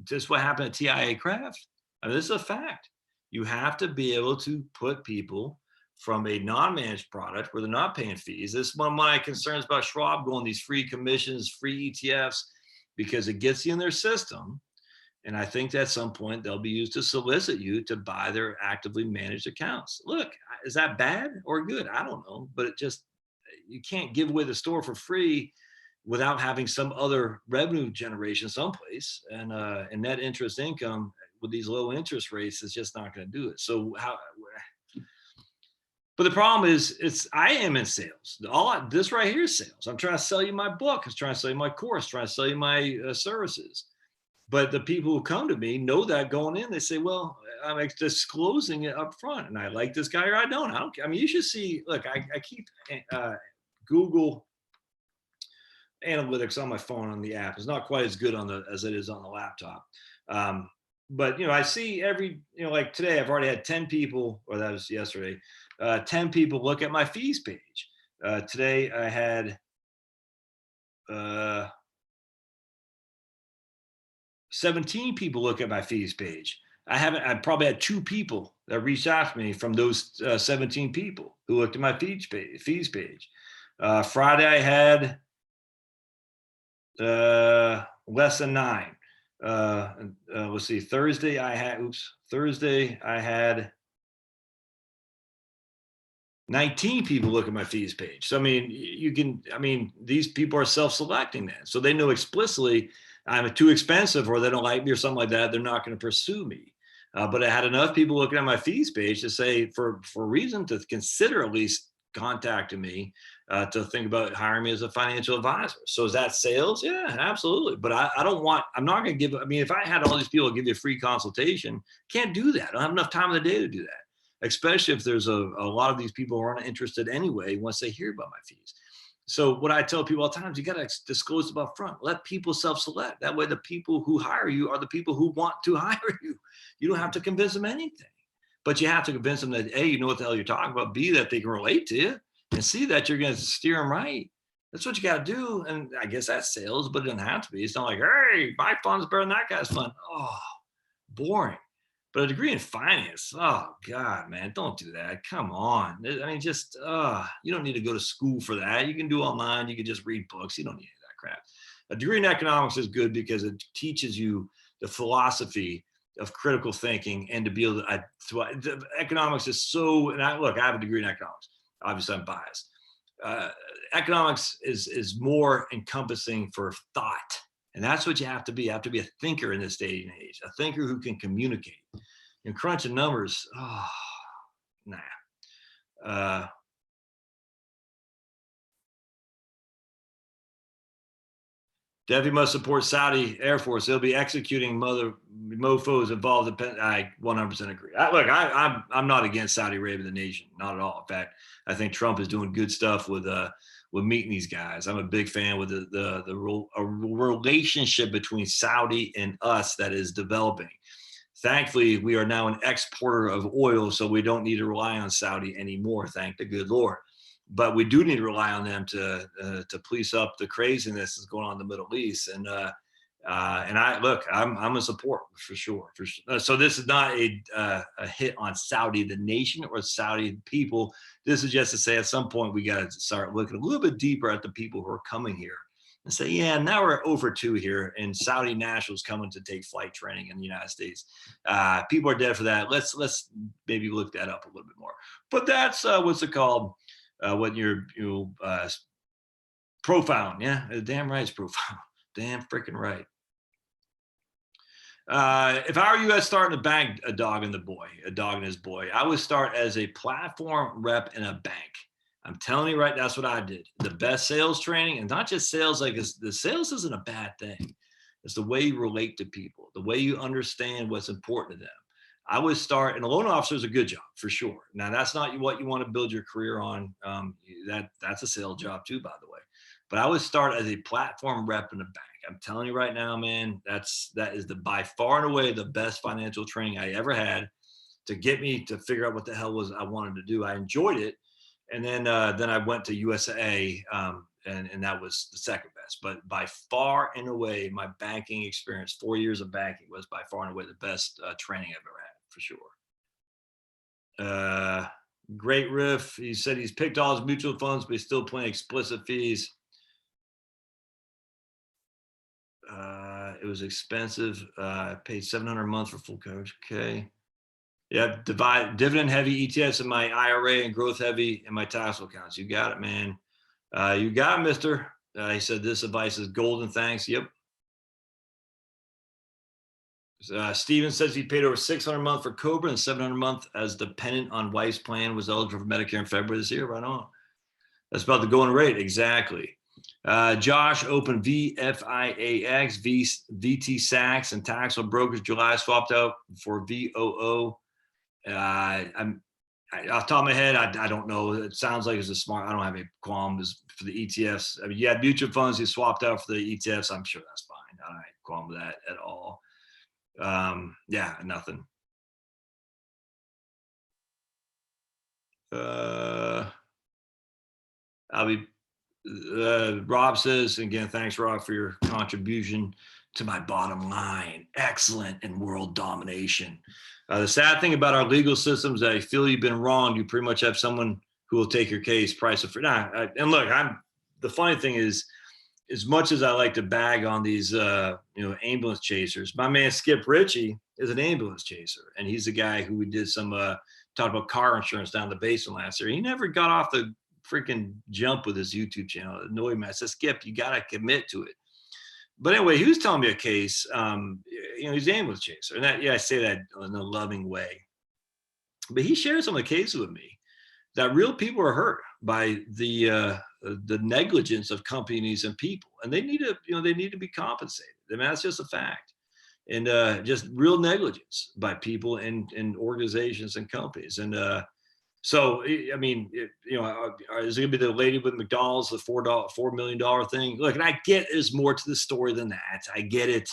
Speaker 1: This is what happened at TIA Craft. I mean, this is a fact. You have to be able to put people from a non-managed product where they're not paying fees. This is one of my concerns about Schwab going these free commissions, free ETFs, because it gets you in their system. And I think that at some point they'll be used to solicit you to buy their actively managed accounts. Look, is that bad or good? I don't know, but you can't give away the store for free without having some other revenue generation someplace. And net interest income with these low interest rates is just not going to do it. So but the problem is, I am in sales. This right here is sales. I'm trying to sell you my book. I'm trying to sell you my course, trying to sell you my services. But the people who come to me know that going in. They say, well, I'm disclosing it up front. And I like this guy or I don't. I mean, you should see, look, I keep Google Analytics on my phone on the app. It's not quite as good as it is on the laptop. But, I see like today, I've already had 10 people, or that was yesterday, 10 people look at my fees page. Today I had 17 people look at my fees page. I probably had 2 people that reached out to me from those 17 people who looked at my fees page. Friday I had less than 9. Let's see. Thursday I had 19 people look at my fees page. So, these people are self-selecting that. So they know explicitly I'm too expensive or they don't like me or something like that. They're not going to pursue me. But I had enough people looking at my fees page to say for a reason to consider at least contacting me to think about hiring me as a financial advisor. So is that sales? Yeah, absolutely. But I'm not going to give, if I had all these people give you a free consultation, can't do that. I don't have enough time in the day to do that, especially if there's a lot of these people who aren't interested anyway once they hear about my fees. So what I tell people all the time is you got to disclose it up front. Let people self-select. That way the people who hire you are the people who want to hire you. You don't have to convince them anything. But you have to convince them that A, you know what the hell you're talking about, B, that they can relate to you, and C, that you're going to steer them right. That's what you got to do. And I guess that's sales, but it doesn't have to be. It's not like, hey, my fund's better than that guy's fund. Oh, boring. But a degree in finance, oh God, man, don't do that. Come on. I mean, just you don't need to go to school for that. You can do online, you can just read books. You don't need any of that crap. A degree in economics is good because it teaches you the philosophy of critical thinking and to be able to economics is so, and I have a degree in economics. Obviously, I'm biased. Economics is more encompassing for thought. And that's what you have to be. You have to be a thinker in this day and age, a thinker who can communicate. And crunching numbers, nah. Definitely must support Saudi Air Force. They'll be executing mother mofos involved. I 100% agree. I'm not against Saudi Arabia, the nation, not at all. In fact, I think Trump is doing good stuff with meeting these guys. I'm a big fan with the relationship between Saudi and us that is developing. Thankfully, we are now an exporter of oil, so we don't need to rely on Saudi anymore. Thank the good Lord. But we do need to rely on them to police up the craziness that's going on in the Middle East. And I'm a support for sure. So this is not a hit on Saudi, the nation, or Saudi people. This is just to say at some point we got to start looking a little bit deeper at the people who are coming here and say, yeah, now we're over 2 here and Saudi nationals coming to take flight training in the United States. People are dead for that. Let's maybe look that up a little bit more. But that's what's it called? When you're profound. Yeah, damn right it's profound. Damn freaking right. If I were you, I'd start in the bank, a dog and his boy. I would start as a platform rep in a bank. I'm telling you right, that's what I did. The best sales training, and not just sales, like the sales isn't a bad thing. It's the way you relate to people, the way you understand what's important to them. I would start, and a loan officer is a good job for sure. Now, that's not what you want to build your career on. That's a sales job too, by the way. But I would start as a platform rep in a bank. I'm telling you right now, man, that is by far and away the best financial training I ever had to get me to figure out what the hell I wanted to do. I enjoyed it, and then I went to USA, and that was the second best. But by far and away, my banking experience, 4 years of banking, was by far and away the best training I've ever had. For sure. Great riff. He said he's picked all his mutual funds, but he's still paying explicit fees. It was expensive. I paid $700 a month for full coverage. Okay. Yeah, dividend heavy ETFs in my IRA and growth heavy in my taxable accounts. You got it, man. You got it, mister. He said this advice is golden. Thanks. Yep. Steven says he paid over $600 a month for Cobra and $700 a month as dependent on wife's plan, was eligible for Medicare in February this year. Right on. That's about the going rate. Exactly. Josh opened VFIAX, VT Sachs, and taxable brokers July, swapped out for VOO. I'm off the top of my head, I don't know. It sounds like it's a smart. I don't have any qualms for the ETFs. I mean, you had mutual funds, you swapped out for the ETFs. I'm sure that's fine. I don't have any qualm with that at all. Yeah, nothing. Rob says, again, thanks, Rob, for your contribution to my bottom line. Excellent in world domination. The sad thing about our legal system is that I feel you've been wronged. You pretty much have someone who will take your case, price of free. And look, the funny thing is, as much as I like to bag on these, ambulance chasers, my man Skip Ritchie is an ambulance chaser, and he's the guy who we did some talk about car insurance down the basement last year. He never got off the freaking jump with his YouTube channel. It annoyed me. I said, Skip, you got to commit to it. But anyway, he was telling me a case. He's an ambulance chaser, and I say that in a loving way. But he shared some of the cases with me that real people are hurt by the negligence of companies and people, and they need to be compensated. I mean, that's just a fact, and just real negligence by people and organizations and companies. And so, I mean, is it going to be the lady with McDonald's, the $4 million thing? Look, and I get there's more to the story than that. I get it.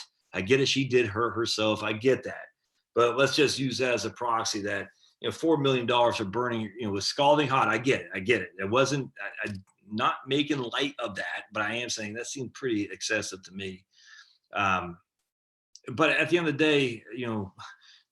Speaker 1: She did hurt herself. I get that, but let's just use that as a proxy that $4 million for burning, was scalding hot. I get it. It wasn't, I'm not making light of that, but I am saying that seemed pretty excessive to me. But at the end of the day,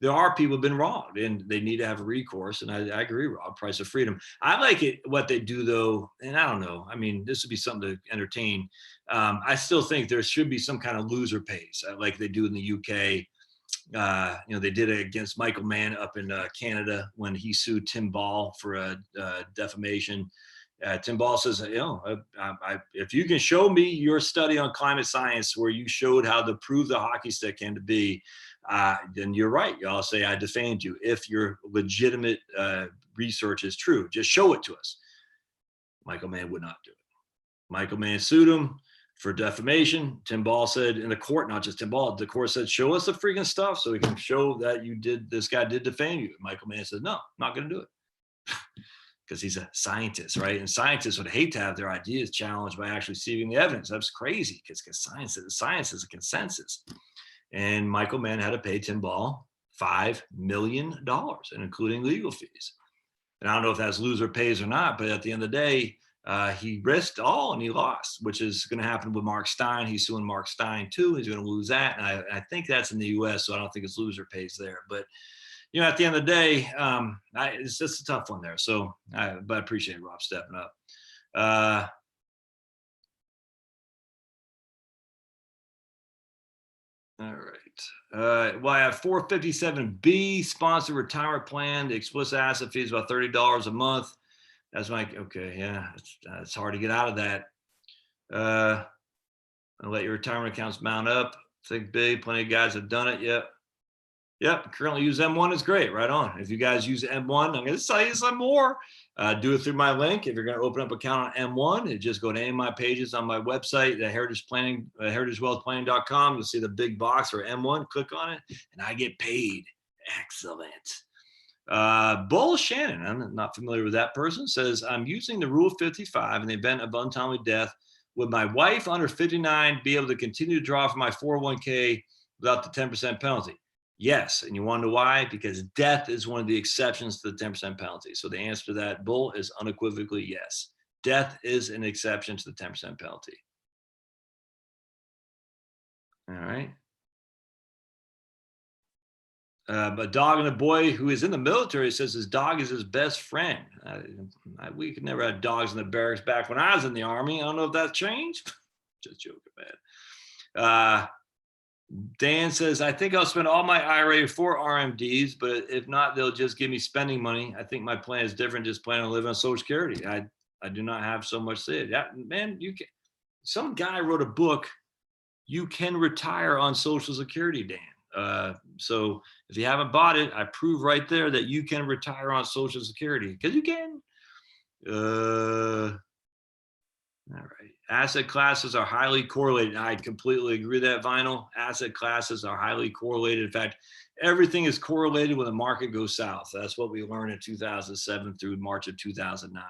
Speaker 1: there are people who've been wronged and they need to have a recourse. And I agree, Rob, price of freedom. I like it, what they do though. And I don't know, I mean, this would be something to entertain. I still think there should be some kind of loser pays like they do in the UK. They did it against Michael Mann up in Canada when he sued Tim Ball for defamation. Tim Ball says, if you can show me your study on climate science where you showed how to prove the hockey stick came to be, then you're right. I'll say I defamed you. If your legitimate research is true, just show it to us. Michael Mann would not do it. Michael Mann sued him for defamation. Tim Ball said in the court, not just Tim Ball, the court said, show us the freaking stuff so we can show that this guy did defame you. Michael Mann said, no, I'm not going to do it. Because he's a scientist, right? And scientists would hate to have their ideas challenged by actually seeing the evidence. That's crazy because science is a consensus. And Michael Mann had to pay Tim Ball $5 million, and including legal fees. And I don't know if that's loser pays or not, but at the end of the day, he risked all and he lost, which is going to happen with Mark Stein. He's suing Mark Stein too. He's going to lose that. And I think that's in the US, so I don't think it's loser pays there. But at the end of the day, it's just a tough one there. So, but I appreciate Rob stepping up. All right. Well, I have 457B sponsored retirement plan. The explicit asset fee is about $30 a month. That's okay. Yeah, it's hard to get out of that. And let your retirement accounts mount up. Think big. Plenty of guys have done it. Yep. Currently use M1 is great. Right on. If you guys use M1, I'm going to tell you some more. Do it through my link. If you're going to open up an account on M1, just go to any of my pages on my website, the heritagewealthplanning.com. You'll see the big box for M1. Click on it, and I get paid. Excellent. Bull Shannon, I'm not familiar with that person, says, I'm using the Rule 55 in the event of untimely death. Would my wife under 59 be able to continue to draw from my 401k without the 10% penalty? Yes. And you want to know why? Because death is one of the exceptions to the 10% penalty. So the answer to that, Bull, is unequivocally yes. Death is an exception to the 10% penalty. All right. A dog and a boy who is in the military says his dog is his best friend. We could never have dogs in the barracks back when I was in the Army. I don't know if that changed. Just joking, man. Dan says, I think I'll spend all my IRA for RMDs, but if not, they'll just give me spending money. I think my plan is different, just planning on living on Social Security. I do not have so much saved. Yeah, man, some guy wrote a book, You Can Retire on Social Security, Dan. So if you haven't bought it, I prove right there that you can retire on Social Security, because you can. All right. Asset classes are highly correlated. I completely agree with that, Vinyl. Asset classes are highly correlated. In fact, everything is correlated when the market goes south. That's what we learned in 2007 through March of 2009.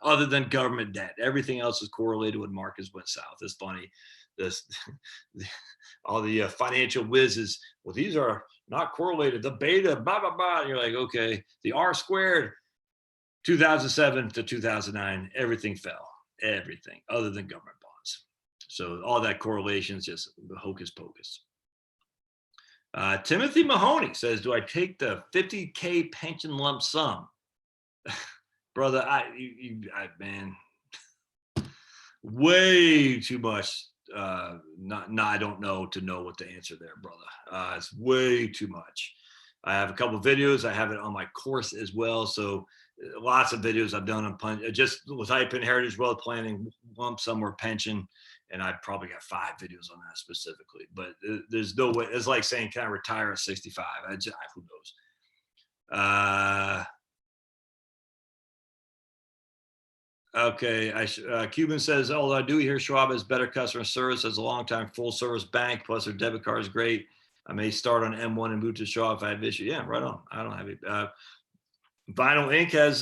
Speaker 1: Other than government debt, everything else is correlated when markets went south. It's funny. All the financial whizzes, well, these are not correlated. The beta, blah, blah, blah. And you're like, okay, the R squared, 2007 to 2009, everything fell. Everything other than government bonds. So all that correlation is just hocus pocus. Timothy Mahoney says, do I take the 50K pension lump sum? Brother, man, way too much. I don't know to know what to answer there, brother. It's way too much. I have a couple of videos. I have it on my course as well. So lots of videos I've done on just type in Heritage Wealth Planning lump sum or pension, and I probably got 5 videos on that specifically. But there's no way. It's like saying, can I retire at 65? Who knows? Okay. Cuban says, although I do hear Schwab has better customer service as a long-time full-service bank, plus their debit card is great. I may start on M1 and move to Schwab if I have issue. Yeah, right on. I don't have it. Vinyl Inc. has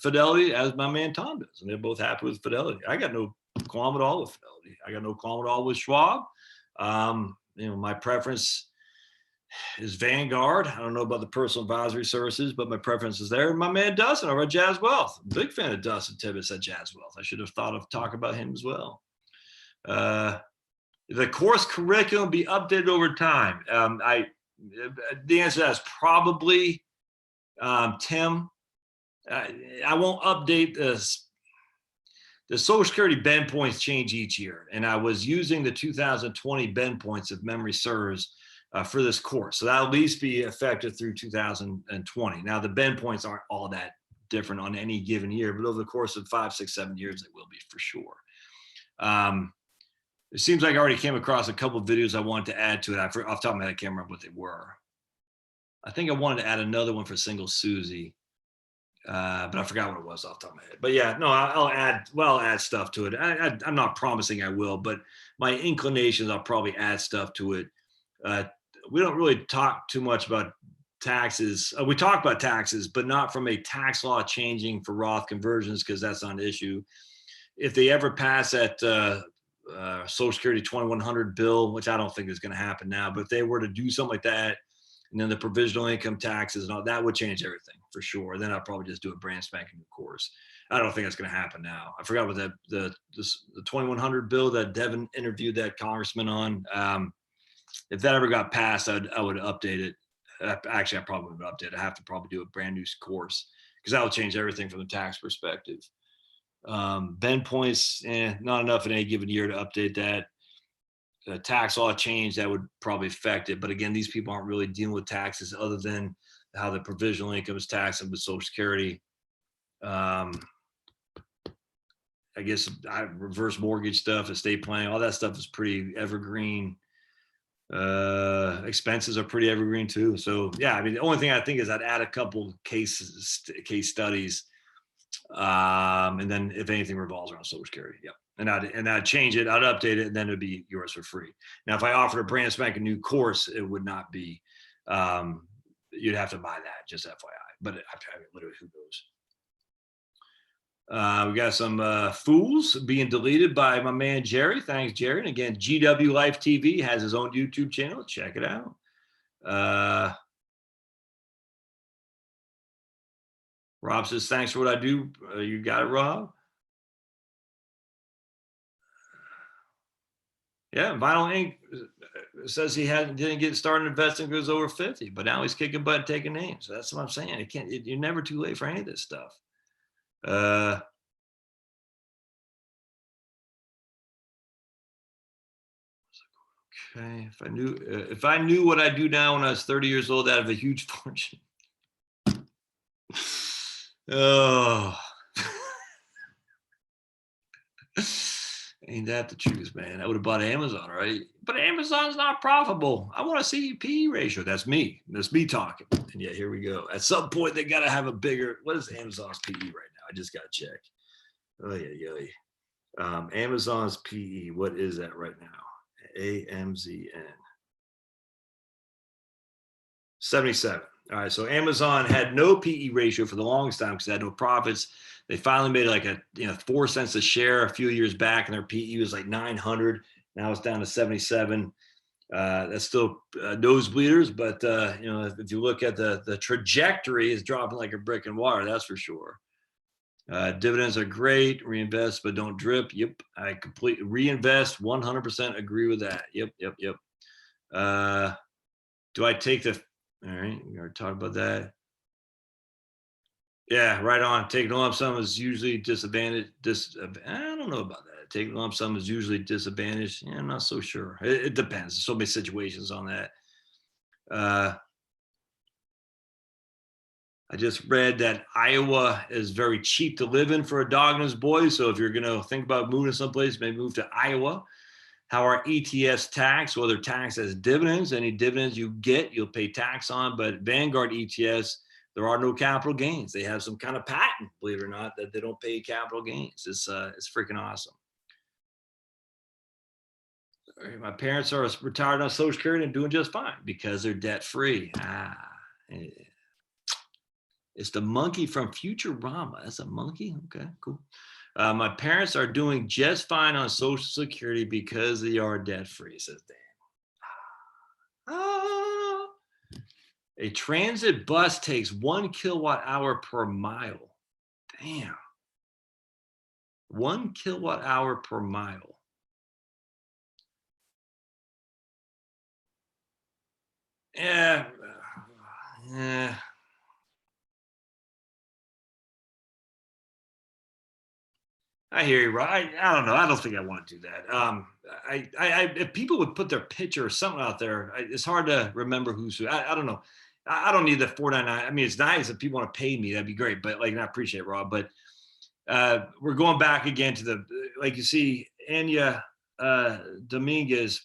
Speaker 1: Fidelity, as my man Tom does, and they're both happy with Fidelity. I got no qualm at all with Fidelity. I got no qualm at all with Schwab. My preference, is Vanguard. I don't know about the personal advisory services, but my preference is there. My man Dustin over at Jazz Wealth. Big fan of Dustin Tibbetts at Jazz Wealth. I should have thought of talking about him as well. The course curriculum be updated over time. The answer to that is probably, Tim. I won't update this. The Social Security bend points change each year, and I was using the 2020 bend points, if memory serves, for this course. So that'll at least be effective through 2020. Now, the bend points aren't all that different on any given year, but over the course of 5, 6, 7 years, they will be for sure. It seems like I already came across a couple of videos I wanted to add to it. Off the top of my head, I can't remember what they were. I think I wanted to add another one for Single Susie, but I forgot what it was off the top of my head. But yeah, no, I'll add stuff to it. I'm not promising I will, but my inclinations, I'll probably add stuff to it. We don't really talk too much about taxes. We talk about taxes, but not from a tax law changing for Roth conversions, because that's not an issue. If they ever pass that Social Security 2100 bill, which I don't think is going to happen now, but if they were to do something like that, and then the provisional income taxes and all that would change everything for sure. Then I'll probably just do a brand spanking new course. I don't think that's going to happen now. I forgot what the 2100 bill that Devin interviewed that congressman on. If that ever got passed, I would update it. Actually, I probably would update it. I have to probably do a brand new course, because that will change everything from the tax perspective. Bend points, not enough in any given year to update that. Tax law change, that would probably affect it. But again, these people aren't really dealing with taxes other than how the provisional income is taxed with Social Security. I guess reverse mortgage stuff, estate planning, all that stuff is pretty evergreen. Expenses are pretty evergreen too. So yeah, I mean, the only thing I think is I'd add a couple case studies, and then if anything revolves around Social Security, yeah. And I'd change it, I'd update it, and then it'd be yours for free. Now, if I offered a brand spanking new course, it would not be. You'd have to buy that, just FYI. But literally, who knows? We got some fools being deleted by my man Jerry. Thanks, Jerry. And again, GW Life TV has his own YouTube channel. Check it out. Rob says, thanks for what I do. You got it, Rob. Yeah, Vinyl Inc. says he didn't get started investing because he was over 50, but now he's kicking butt and taking names. So that's what I'm saying. You're never too late for any of this stuff. Okay, if I knew what I do now when I was 30 years old, I'd have a huge fortune. Oh. Ain't that the truth, man? I would have bought Amazon, right? But Amazon's not profitable. I want to see PE ratio. That's me. That's me talking. And yet here we go. At some point, they got to have a bigger. What is Amazon's PE right now? I just got to check. Oh yeah. Amazon's PE. What is that right now? AMZN. 77. All right. So Amazon had no PE ratio for the longest time because they had no profits. They finally made like 4 cents a share a few years back, and their PE was like 900. Now it's down to 77. That's still nosebleeders, but if you look at the trajectory, is dropping like a brick in water. That's for sure. Dividends are great. Reinvest, but don't drip. Yep, I completely reinvest. 100% agree with that. Yep. Do I take the? All right, we already talked about that. Yeah, right on. Taking a lump sum is usually disadvantaged. I don't know about that. Taking a lump sum is usually disadvantaged. Yeah, I'm not so sure. It depends. There's so many situations on that. I just read that Iowa is very cheap to live in for a dog and his boy. So if you're going to think about moving someplace, maybe move to Iowa. How are ETFs taxed? Well, they're taxed as dividends. Any dividends you get, you'll pay tax on. But Vanguard ETFs, there are no capital gains. They have some kind of patent, believe it or not, that they don't pay capital gains. It's freaking awesome. My parents are retired on Social Security and doing just fine because they're debt free. It's the monkey from Futurama. That's a monkey. Okay, cool. My parents are doing just fine on Social Security because they are debt free, says Dan. A transit bus takes 1 kilowatt hour per mile. Damn. 1 kilowatt hour per mile. Yeah. Yeah. I hear you, right? I don't know. I don't think I want to do that. If people would put their picture or something out there, it's hard to remember who's who. I don't know. I don't need the 499. I mean, it's nice if people want to pay me, that'd be great. But like, I appreciate it, Rob. But we're going back again to the, like you see, Anya Dominguez.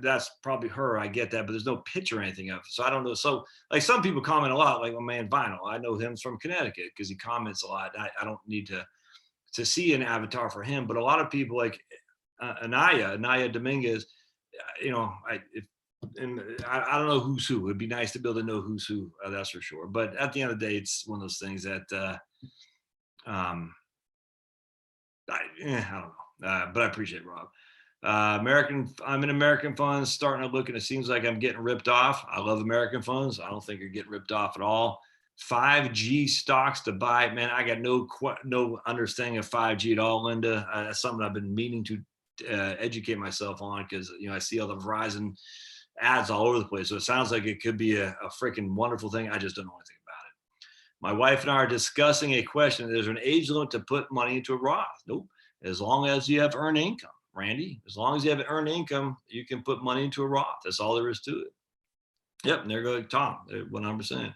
Speaker 1: That's probably her. I get that, but there's no picture or anything of it, so I don't know. So like some people comment a lot, like my man Vinyl. I know him from Connecticut because he comments a lot. I don't need to see an avatar for him, but a lot of people like Anaya Dominguez. I don't know who's who. It'd be nice to be able to know who's who. That's for sure. But at the end of the day, it's one of those things that. I don't know, but I appreciate it, Rob. I'm in American funds, starting to look, and it seems like I'm getting ripped off. I love American funds. I don't think you're getting ripped off at all. 5G stocks to buy, man. I got no understanding of 5G at all, Linda. That's something I've been meaning to educate myself on because I see all the Verizon ads all over the place. So it sounds like it could be a freaking wonderful thing. I just don't know anything about it. My wife and I are discussing a question. There's an age limit to put money into a Roth. Nope. As long as you have earned income, Randy, as long as you have earned income, you can put money into a Roth. That's all there is to it. Yep. And there goes Tom, 100%.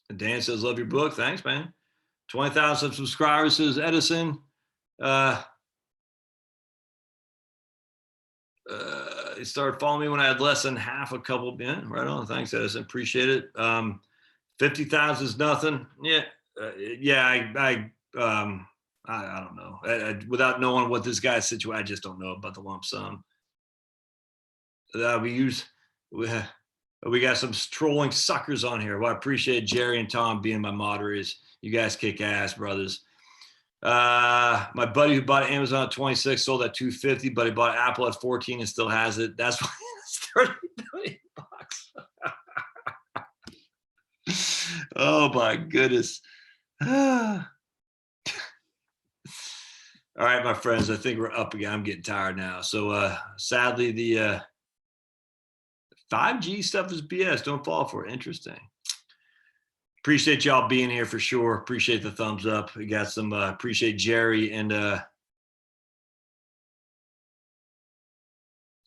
Speaker 1: And Dan says, love your book. Thanks, man. 20,000 subscribers, says Edison. He started following me when I had less than half a couple. Yeah, right on. Thanks, Edison. Appreciate it. 50,000 is nothing. Yeah. I don't know. Without knowing what this guy's situation, I just don't know about the lump sum. We got some trolling suckers on here. Well, I appreciate Jerry and Tom being my moderators. You guys kick ass, brothers. My buddy who bought Amazon at 26 sold at 250, but he bought Apple at 14 and still has it. That's why it's 30 million bucks. Oh my goodness. All right, my friends, I think we're up again. I'm getting tired now. So sadly, the 5G stuff is BS. Don't fall for it. Interesting. Appreciate y'all being here for sure. Appreciate the thumbs up. We got some, appreciate Jerry and,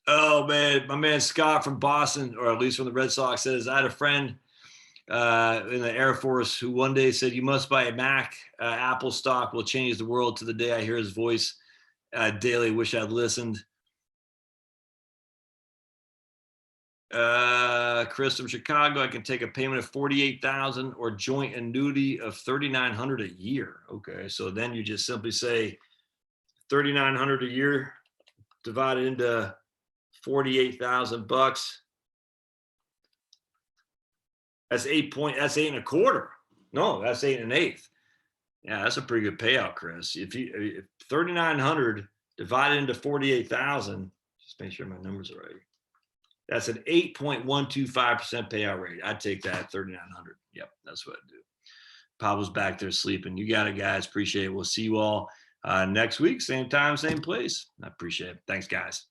Speaker 1: oh man, my man Scott from Boston, or at least from the Red Sox, says, I had a friend in the Air Force who one day said, you must buy a Mac. Apple stock will change the world. To the day I hear his voice daily. Wish I'd listened. Chris from Chicago, I can take a payment of 48,000 or joint annuity of 3,900 a year. Okay, so then you just simply say 3,900 a year divided into 48,000 bucks. That's that's 8.25. No, that's 8.125. Yeah, that's a pretty good payout, Chris. If 3,900 divided into 48,000, just make sure my numbers are right. That's an 8.125% payout rate. I'd take that 3,900. Yep, that's what I'd do. Pablo's back there sleeping. You got it, guys. Appreciate it. We'll see you all next week. Same time, same place. I appreciate it. Thanks, guys.